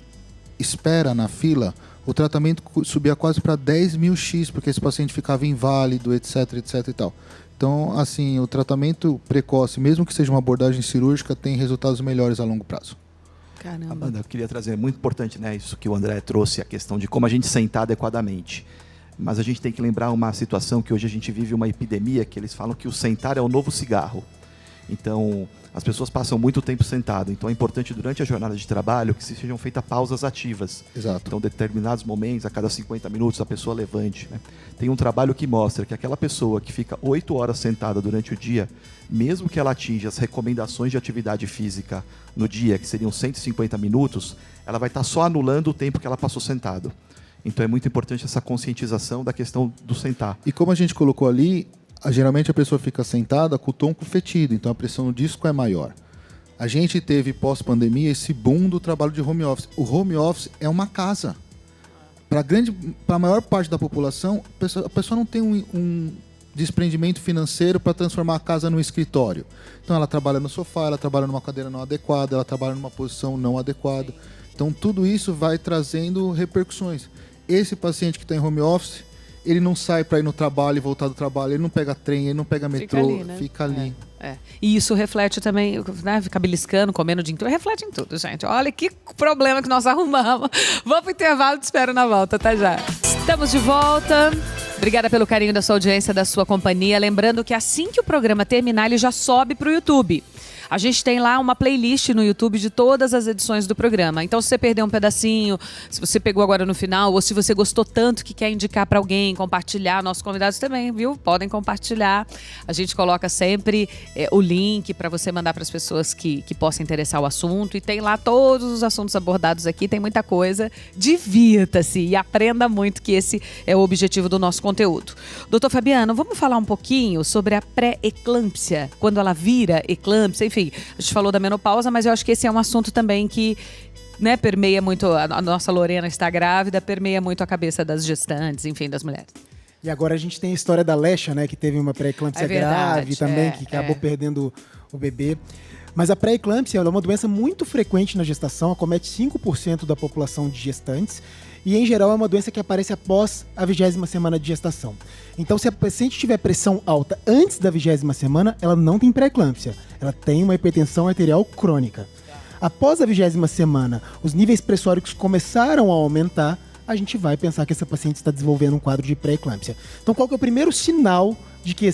espera na fila, o tratamento subia quase para 10.000X, porque esse paciente ficava inválido, etc, etc e tal. Então, assim, o tratamento precoce, mesmo que seja uma abordagem cirúrgica, tem resultados melhores a longo prazo. Caramba. Amanda, eu queria trazer, muito importante, né, isso que o André trouxe, a questão de como a gente sentar adequadamente. Mas a gente tem que lembrar uma situação que hoje a gente vive uma epidemia, que eles falam que o sentar é o novo cigarro. Então, as pessoas passam muito tempo sentado. Então, é importante, durante a jornada de trabalho, que sejam feitas pausas ativas. Exato. Então, determinados momentos, a cada 50 minutos, a pessoa levante. Né? Tem um trabalho que mostra que aquela pessoa que fica 8 horas sentada durante o dia, mesmo que ela atinja as recomendações de atividade física no dia, que seriam 150 minutos, ela vai estar só anulando o tempo que ela passou sentado. Então, é muito importante essa conscientização da questão do sentar. E como a gente colocou ali, geralmente a pessoa fica sentada com o tronco fetido, então a pressão no disco é maior. A gente teve, pós-pandemia, esse boom do trabalho de home office. O home office é uma casa. Para a maior parte da população, a pessoa não tem um desprendimento financeiro para transformar a casa num escritório. Então ela trabalha no sofá, ela trabalha numa cadeira não adequada, ela trabalha numa posição não adequada. Então tudo isso vai trazendo repercussões. Esse paciente que está em home office, ele não sai para ir no trabalho e voltar do trabalho, ele não pega trem, ele não pega metrô, fica ali. E isso reflete também, né, ficar beliscando, comendo o dia inteiro, reflete em tudo, gente. Olha que problema que nós arrumamos. Vamos pro intervalo, te espero na volta, tá já. Estamos de volta. Obrigada pelo carinho da sua audiência, da sua companhia. Lembrando que assim que o programa terminar, ele já sobe pro YouTube. A gente tem lá uma playlist no YouTube de todas as edições do programa. Então, se você perdeu um pedacinho, se você pegou agora no final, ou se você gostou tanto que quer indicar para alguém, compartilhar, nossos convidados também, viu? Podem compartilhar. A gente coloca sempre o link para você mandar para as pessoas que possam interessar o assunto. E tem lá todos os assuntos abordados aqui, tem muita coisa. Divirta-se e aprenda muito, que esse é o objetivo do nosso conteúdo. Doutor Fabiano, vamos falar um pouquinho sobre a pré-eclâmpsia, quando ela vira eclâmpsia, enfim. A gente falou da menopausa, mas eu acho que esse é um assunto também que, né, permeia muito. A nossa Lorena está grávida, permeia muito a cabeça das gestantes, enfim, das mulheres. E agora a gente tem a história da Lecha, né, que teve uma pré-eclâmpsia grave também, que acabou perdendo o bebê. Mas a pré-eclâmpsia é uma doença muito frequente na gestação, acomete 5% da população de gestantes e, em geral, é uma doença que aparece após a 20ª semana de gestação. Então, se a paciente tiver pressão alta antes da 20ª semana, ela não tem pré-eclâmpsia, ela tem uma hipertensão arterial crônica. Após a 20ª semana, os níveis pressóricos começaram a aumentar, a gente vai pensar que essa paciente está desenvolvendo um quadro de pré-eclâmpsia. Então, qual que é o primeiro sinal de que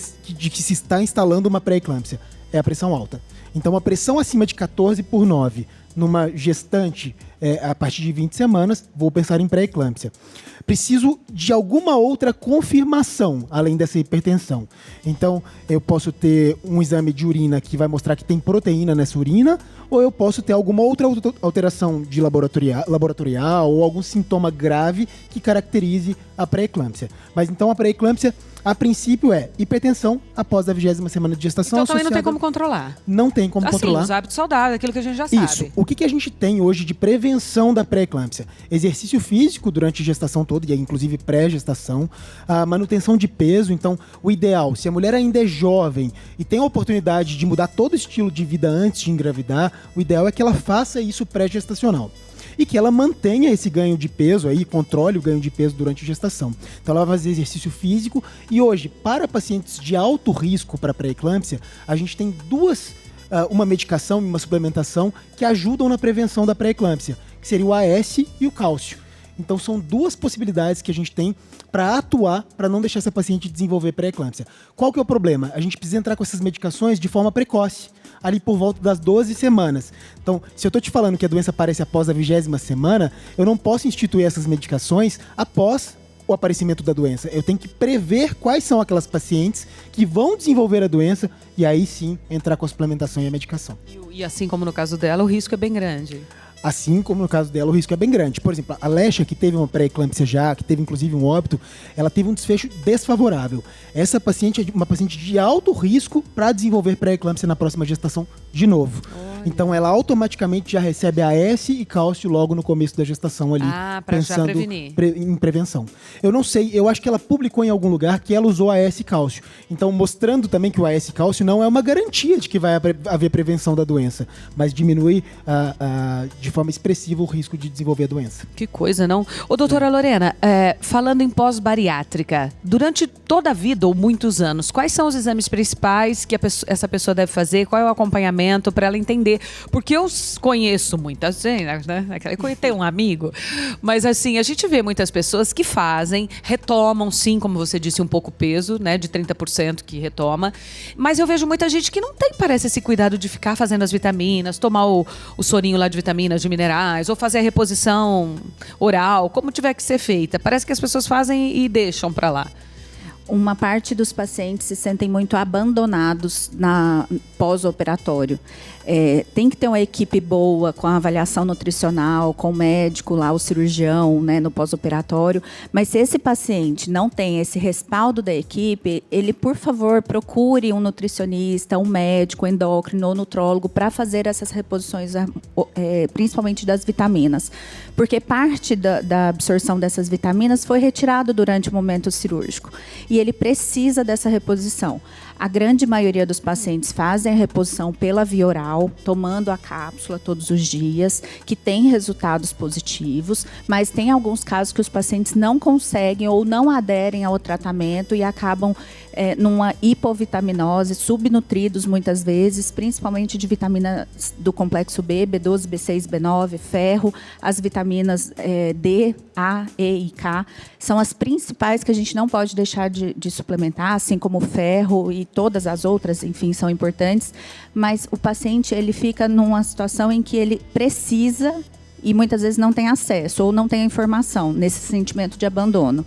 se está instalando uma pré-eclâmpsia? É a pressão alta. Então, a pressão acima de 14/9 numa gestante a partir de 20 semanas, vou pensar em pré-eclâmpsia. Preciso de alguma outra confirmação, além dessa hipertensão. Então, eu posso ter um exame de urina que vai mostrar que tem proteína nessa urina, ou eu posso ter alguma outra alteração de laboratorial ou algum sintoma grave que caracterize a pré-eclâmpsia. Mas então a pré-eclâmpsia, a princípio, é hipertensão após a 20ª semana de gestação. Então também não tem como controlar. Não tem como controlar. Os hábitos saudáveis, aquilo que a gente já sabe. Isso. O que a gente tem hoje de prevenção da pré-eclâmpsia? Exercício físico durante a gestação toda, e inclusive pré-gestação, a manutenção de peso. Então, o ideal, se a mulher ainda é jovem e tem a oportunidade de mudar todo o estilo de vida antes de engravidar, o ideal é que ela faça isso pré-gestacional. E que ela mantenha esse ganho de peso aí, controle o ganho de peso durante a gestação. Então ela vai fazer exercício físico. E hoje, para pacientes de alto risco para pré-eclâmpsia, a gente tem uma medicação e uma suplementação que ajudam na prevenção da pré-eclâmpsia, que seria o AS e o cálcio. Então são duas possibilidades que a gente tem para atuar, para não deixar essa paciente desenvolver pré-eclâmpsia. Qual que é o problema? A gente precisa entrar com essas medicações de forma precoce, ali por volta das 12 semanas. Então, se eu estou te falando que a doença aparece após a 20ª semana, eu não posso instituir essas medicações após o aparecimento da doença. Eu tenho que prever quais são aquelas pacientes que vão desenvolver a doença e aí sim entrar com a suplementação e a medicação. E assim como no caso dela, o risco é bem grande. Assim como no caso dela, o risco é bem grande. Por exemplo, a Lesha, que teve uma pré-eclâmpsia já, que teve inclusive um óbito, ela teve um desfecho desfavorável. Essa paciente é uma paciente de alto risco para desenvolver pré-eclâmpsia na próxima gestação de novo. Então ela automaticamente já recebe AS e cálcio logo no começo da gestação ali, para já pensando prevenir. Em prevenção. Eu não sei, eu acho que ela publicou em algum lugar que ela usou AS e cálcio. Então mostrando também que o AS e cálcio não é uma garantia de que vai haver prevenção da doença, mas diminui de forma expressiva o risco de desenvolver a doença. Que coisa, não? Ô, doutora Lorena, falando em pós-bariátrica, durante toda a vida ou muitos anos, quais são os exames principais que essa pessoa deve fazer? Qual é o acompanhamento para ela entender? Porque eu conheço muitas, né? Eu tenho um amigo, mas assim, a gente vê muitas pessoas que fazem, retomam sim, como você disse, um pouco peso, né? De 30% que retoma, mas eu vejo muita gente que não tem, parece, esse cuidado de ficar fazendo as vitaminas, tomar o sorinho lá de vitaminas, de minerais, ou fazer a reposição oral, como tiver que ser feita. Parece que as pessoas fazem e deixam para lá. Uma parte dos pacientes se sentem muito abandonados na pós-operatório. Tem que ter uma equipe boa, com a avaliação nutricional, com o médico lá, o cirurgião, né, no pós-operatório. Mas se esse paciente não tem esse respaldo da equipe, ele, por favor, procure um nutricionista, um médico, um endócrino ou nutrólogo para fazer essas reposições, principalmente das vitaminas. Porque parte da absorção dessas vitaminas foi retirado durante o momento cirúrgico. E ele precisa dessa reposição. A grande maioria dos pacientes fazem a reposição pela via oral, tomando a cápsula todos os dias, que tem resultados positivos, mas tem alguns casos que os pacientes não conseguem ou não aderem ao tratamento e acabam numa hipovitaminose, subnutridos muitas vezes, principalmente de vitaminas do complexo B, B12, B6, B9, ferro, as vitaminas D, A, E e K, são as principais que a gente não pode deixar de suplementar, assim como o ferro e todas as outras, enfim, são importantes, mas o paciente ele fica numa situação em que ele precisa e muitas vezes não tem acesso ou não tem a informação nesse sentimento de abandono.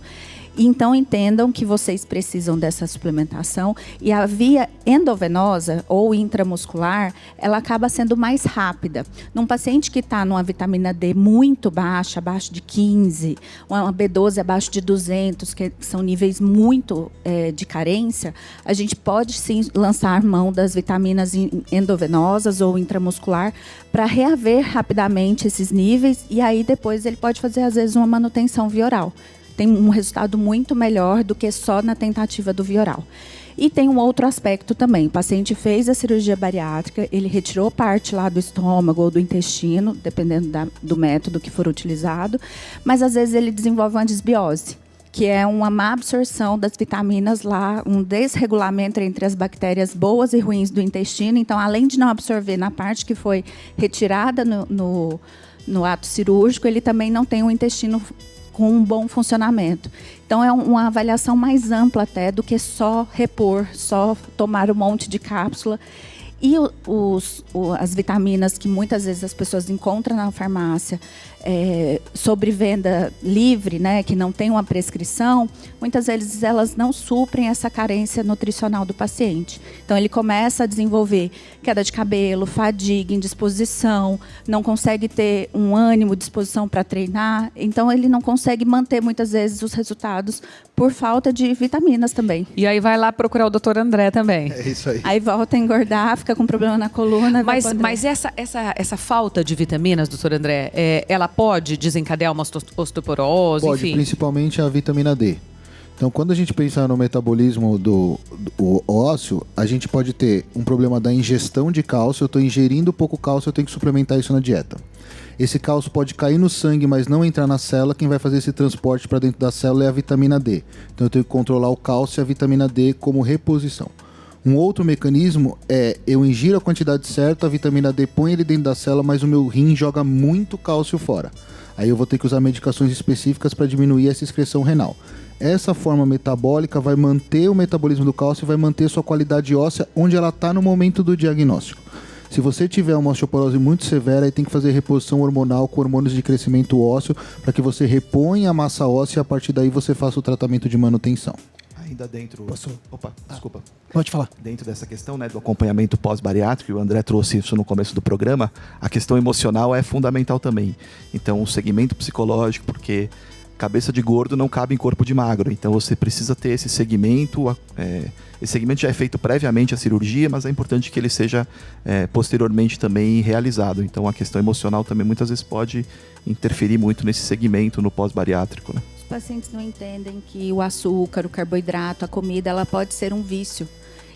Então, entendam que vocês precisam dessa suplementação e a via endovenosa ou intramuscular, ela acaba sendo mais rápida. Num paciente que está numa vitamina D muito baixa, abaixo de 15, uma B12 abaixo de 200, que são níveis muito de carência, a gente pode sim lançar mão das vitaminas endovenosas ou intramuscular para reaver rapidamente esses níveis e aí depois ele pode fazer, às vezes, uma manutenção via oral. Tem um resultado muito melhor do que só na tentativa do via oral. E tem um outro aspecto também. O paciente fez a cirurgia bariátrica, ele retirou parte lá do estômago ou do intestino, dependendo do método que for utilizado, mas às vezes ele desenvolve uma disbiose, que é uma má absorção das vitaminas lá, um desregulamento entre as bactérias boas e ruins do intestino. Então, além de não absorver na parte que foi retirada no ato cirúrgico, ele também não tem um intestino com um bom funcionamento. Então, é uma avaliação mais ampla até do que só repor, só tomar um monte de cápsula. E as vitaminas que muitas vezes as pessoas encontram na farmácia, sobre venda livre, né, que não tem uma prescrição, muitas vezes elas não suprem essa carência nutricional do paciente. Então, ele começa a desenvolver queda de cabelo, fadiga, indisposição, não consegue ter um ânimo, disposição para treinar. Então, ele não consegue manter, muitas vezes, os resultados por falta de vitaminas também. E aí vai lá procurar o doutor André também. É isso aí. Aí volta a engordar, fica com problema na coluna. Mas essa falta de vitaminas, doutor André, ela pode desencadear uma osteoporose? Pode, enfim? Principalmente a vitamina D. Então, quando a gente pensa no metabolismo do ósseo, a gente pode ter um problema da ingestão de cálcio. Eu estou ingerindo pouco cálcio, eu tenho que suplementar isso na dieta. Esse cálcio pode cair no sangue, mas não entrar na célula. Quem vai fazer esse transporte para dentro da célula é a vitamina D. Então, eu tenho que controlar o cálcio e a vitamina D como reposição. Um outro mecanismo é eu ingiro a quantidade certa, a vitamina D põe ele dentro da célula, mas o meu rim joga muito cálcio fora. Aí eu vou ter que usar medicações específicas para diminuir essa excreção renal. Essa forma metabólica vai manter o metabolismo do cálcio e vai manter sua qualidade óssea onde ela está no momento do diagnóstico. Se você tiver uma osteoporose muito severa, aí tem que fazer reposição hormonal com hormônios de crescimento ósseo para que você reponha a massa óssea e a partir daí você faça o tratamento de manutenção. Ainda dentro... Opa, desculpa. Pode falar. Dentro dessa questão, né, do acompanhamento pós-bariátrico, o André trouxe isso no começo do programa, a questão emocional é fundamental também. Então, o segmento psicológico, porque cabeça de gordo não cabe em corpo de magro. Então, você precisa ter esse segmento. Esse segmento já é feito previamente à cirurgia, mas é importante que ele seja posteriormente também realizado. Então, a questão emocional também muitas vezes pode interferir muito nesse segmento no pós-bariátrico, né? Os pacientes não entendem que o açúcar, o carboidrato, a comida, ela pode ser um vício.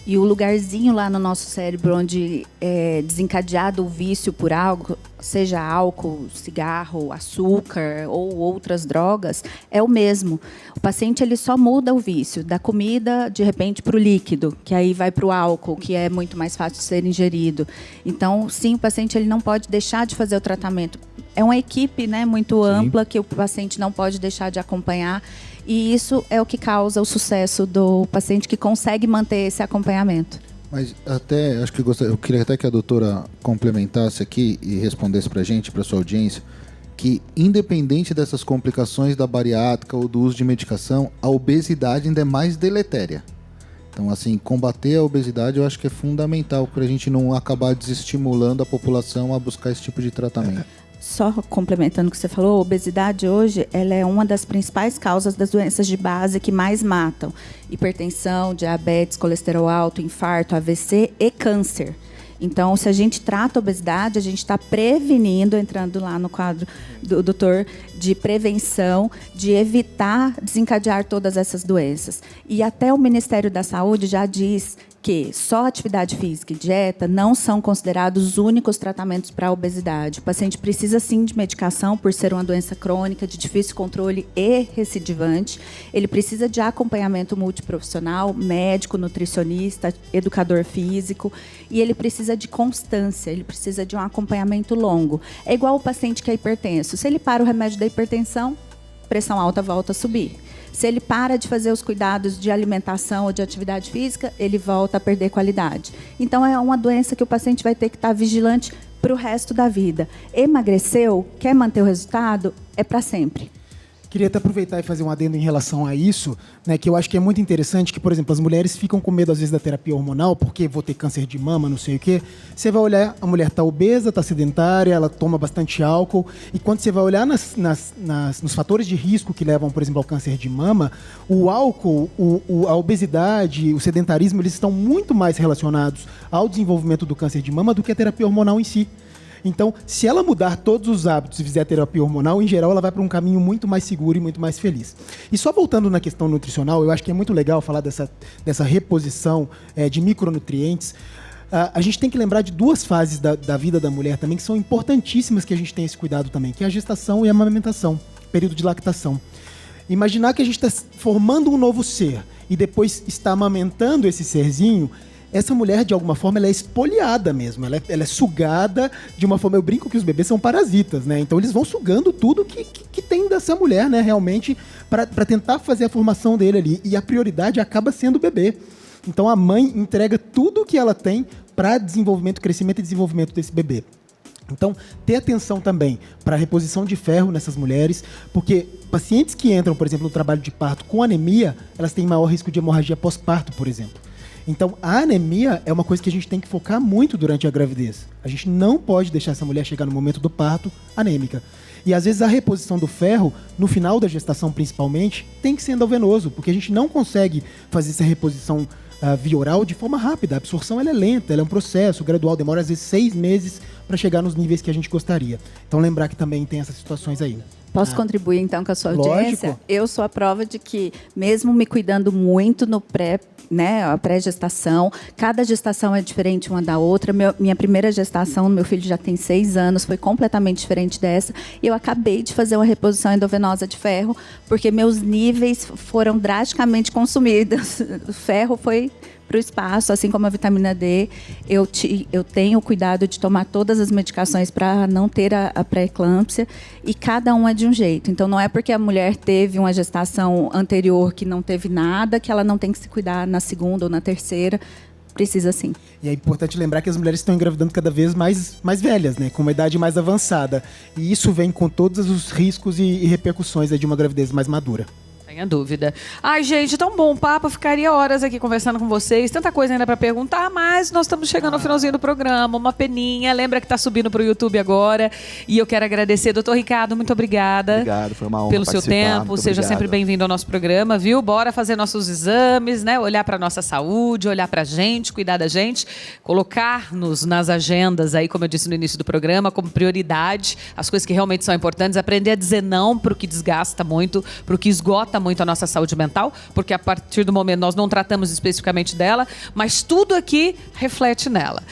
E o lugarzinho lá no nosso cérebro onde é desencadeado o vício por algo, seja álcool, cigarro, açúcar ou outras drogas, é o mesmo. O paciente ele só muda o vício da comida, de repente, para o líquido, que aí vai para o álcool, que é muito mais fácil de ser ingerido. Então, sim, o paciente ele não pode deixar de fazer o tratamento. É uma equipe, né, muito ampla que o paciente não pode deixar de acompanhar. E isso é o que causa o sucesso do paciente que consegue manter esse acompanhamento. Mas até, acho que eu queria até que a doutora complementasse aqui e respondesse para a gente, para sua audiência, que independente dessas complicações da bariátrica ou do uso de medicação, a obesidade ainda é mais deletéria. Então, assim, combater a obesidade eu acho que é fundamental para a gente não acabar desestimulando a população a buscar esse tipo de tratamento. Só complementando o que você falou, a obesidade hoje ela é uma das principais causas das doenças de base que mais matam. Hipertensão, diabetes, colesterol alto, infarto, AVC e câncer. Então, se a gente trata a obesidade, a gente está prevenindo, entrando lá no quadro do doutor, de prevenção, de evitar desencadear todas essas doenças. E até o Ministério da Saúde já diz que só atividade física e dieta não são considerados os únicos tratamentos para a obesidade. O paciente precisa, sim, de medicação, por ser uma doença crônica, de difícil controle e recidivante. Ele precisa de acompanhamento multiprofissional, médico, nutricionista, educador físico. E ele precisa de constância, ele precisa de um acompanhamento longo. É igual o paciente que é hipertenso. Se ele para o remédio da hipertensão, pressão alta volta a subir. Se ele para de fazer os cuidados de alimentação ou de atividade física, ele volta a perder qualidade. Então, é uma doença que o paciente vai ter que estar vigilante para o resto da vida. Emagreceu, quer manter o resultado, é para sempre. Queria até aproveitar e fazer um adendo em relação a isso, né, que eu acho que é muito interessante que, por exemplo, as mulheres ficam com medo, às vezes, da terapia hormonal, porque vou ter câncer de mama, não sei o quê. Você vai olhar, a mulher está obesa, está sedentária, ela toma bastante álcool, e quando você vai olhar nos fatores de risco que levam, por exemplo, ao câncer de mama, o álcool, a obesidade, o sedentarismo, eles estão muito mais relacionados ao desenvolvimento do câncer de mama do que a terapia hormonal em si. Então, se ela mudar todos os hábitos e fizer a terapia hormonal, em geral, ela vai para um caminho muito mais seguro e muito mais feliz. E só voltando na questão nutricional, eu acho que é muito legal falar dessa reposição de micronutrientes. A gente tem que lembrar de duas fases da vida da mulher também, que são importantíssimas que a gente tenha esse cuidado também, que é a gestação e a amamentação, período de lactação. Imaginar que a gente está formando um novo ser e depois está amamentando esse serzinho, essa mulher, de alguma forma, ela é espoliada mesmo. Ela é sugada de uma forma... Eu brinco que os bebês são parasitas, né? Então, eles vão sugando tudo que tem dessa mulher, né? Realmente, para tentar fazer a formação dele ali. E a prioridade acaba sendo o bebê. Então, a mãe entrega tudo o que ela tem para desenvolvimento, crescimento e desenvolvimento desse bebê. Então, ter atenção também para a reposição de ferro nessas mulheres, porque pacientes que entram, por exemplo, no trabalho de parto com anemia, elas têm maior risco de hemorragia pós-parto, por exemplo. Então, a anemia é uma coisa que a gente tem que focar muito durante a gravidez. A gente não pode deixar essa mulher chegar no momento do parto anêmica. E, às vezes, a reposição do ferro, no final da gestação principalmente, tem que ser endovenoso, porque a gente não consegue fazer essa reposição via oral de forma rápida. A absorção ela é lenta, ela é um processo gradual, demora, às vezes, 6 meses para chegar nos níveis que a gente gostaria. Então, lembrar que também tem essas situações aí. Posso contribuir, então, com a sua audiência? Lógico. Eu sou a prova de que, mesmo me cuidando muito no a pré-gestação, cada gestação é diferente uma da outra. Minha primeira gestação, meu filho já tem 6 anos, foi completamente diferente dessa. E eu acabei de fazer uma reposição endovenosa de ferro, porque meus níveis foram drasticamente consumidos. O ferro foi para o espaço, assim como a vitamina D. Eu tenho cuidado de tomar todas as medicações para não ter a pré-eclâmpsia, e cada um é de um jeito. Então, não é porque a mulher teve uma gestação anterior que não teve nada, que ela não tem que se cuidar na segunda ou na terceira. Precisa sim. E é importante lembrar que as mulheres estão engravidando cada vez mais velhas, né? Com uma idade mais avançada. E isso vem com todos os riscos e repercussões de uma gravidez mais madura. Tenha dúvida. Ai, gente, tão bom papo. Eu ficaria horas aqui conversando com vocês. Tanta coisa ainda para perguntar, mas nós estamos chegando ao finalzinho do programa. Uma peninha. Lembra que está subindo para o YouTube agora. E eu quero agradecer. Doutor Ricardo, muito obrigada. Obrigado, foi uma honra pelo seu tempo. Muito Seja obrigado. sempre bem-vindo ao nosso programa, viu? Bora fazer nossos exames, né? Olhar para nossa saúde, olhar para a gente, cuidar da gente, colocar-nos nas agendas aí, como eu disse no início do programa, como prioridade, as coisas que realmente são importantes, aprender a dizer não para o que desgasta muito, para o que esgota muito a nossa saúde mental, porque a partir do momento nós não tratamos especificamente dela, mas tudo aqui reflete nela.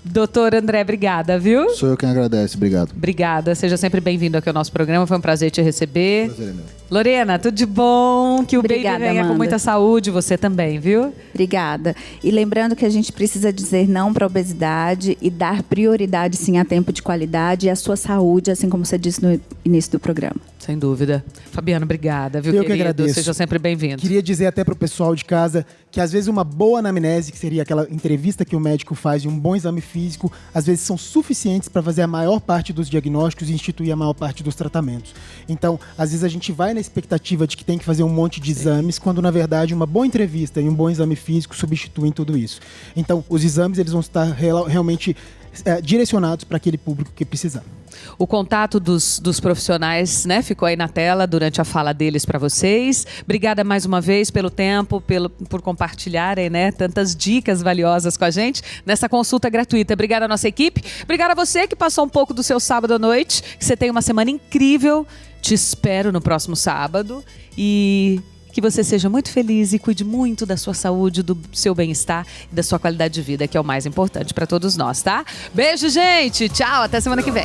Doutor André, obrigada, viu? Sou eu quem agradece, obrigado. Obrigada, seja sempre bem-vindo aqui ao nosso programa, foi um prazer te receber. Prazer é meu. Lorena, tudo de bom, que o Obrigada, baby venha com Amanda. muita saúde, você também, viu? Obrigada. E lembrando que a gente precisa dizer não para a obesidade e dar prioridade, sim, a tempo de qualidade e a sua saúde, assim como você disse no início do programa. Sem dúvida. Fabiano, obrigada, viu, Eu que querido? agradeço. Seja sempre bem-vindo. Queria dizer até para o pessoal de casa que às vezes uma boa anamnese, que seria aquela entrevista que o médico faz, e um bom exame físico, às vezes são suficientes para fazer a maior parte dos diagnósticos e instituir a maior parte dos tratamentos. Então, às vezes a gente vai na expectativa de que tem que fazer um monte de exames, quando na verdade uma boa entrevista e um bom exame físico substituem tudo isso. Então, os exames eles vão estar realmente direcionados para aquele público que precisar. O contato dos profissionais, né, ficou aí na tela durante a fala deles para vocês. Obrigada mais uma vez pelo tempo, por compartilharem, né, tantas dicas valiosas com a gente nessa consulta gratuita. Obrigada à nossa equipe. Obrigada a você que passou um pouco do seu sábado à noite. Que você tenha uma semana incrível. Te espero no próximo sábado e que você seja muito feliz e cuide muito da sua saúde, do seu bem-estar e da sua qualidade de vida, que é o mais importante para todos nós, tá? Beijo, gente. Tchau, até semana que vem.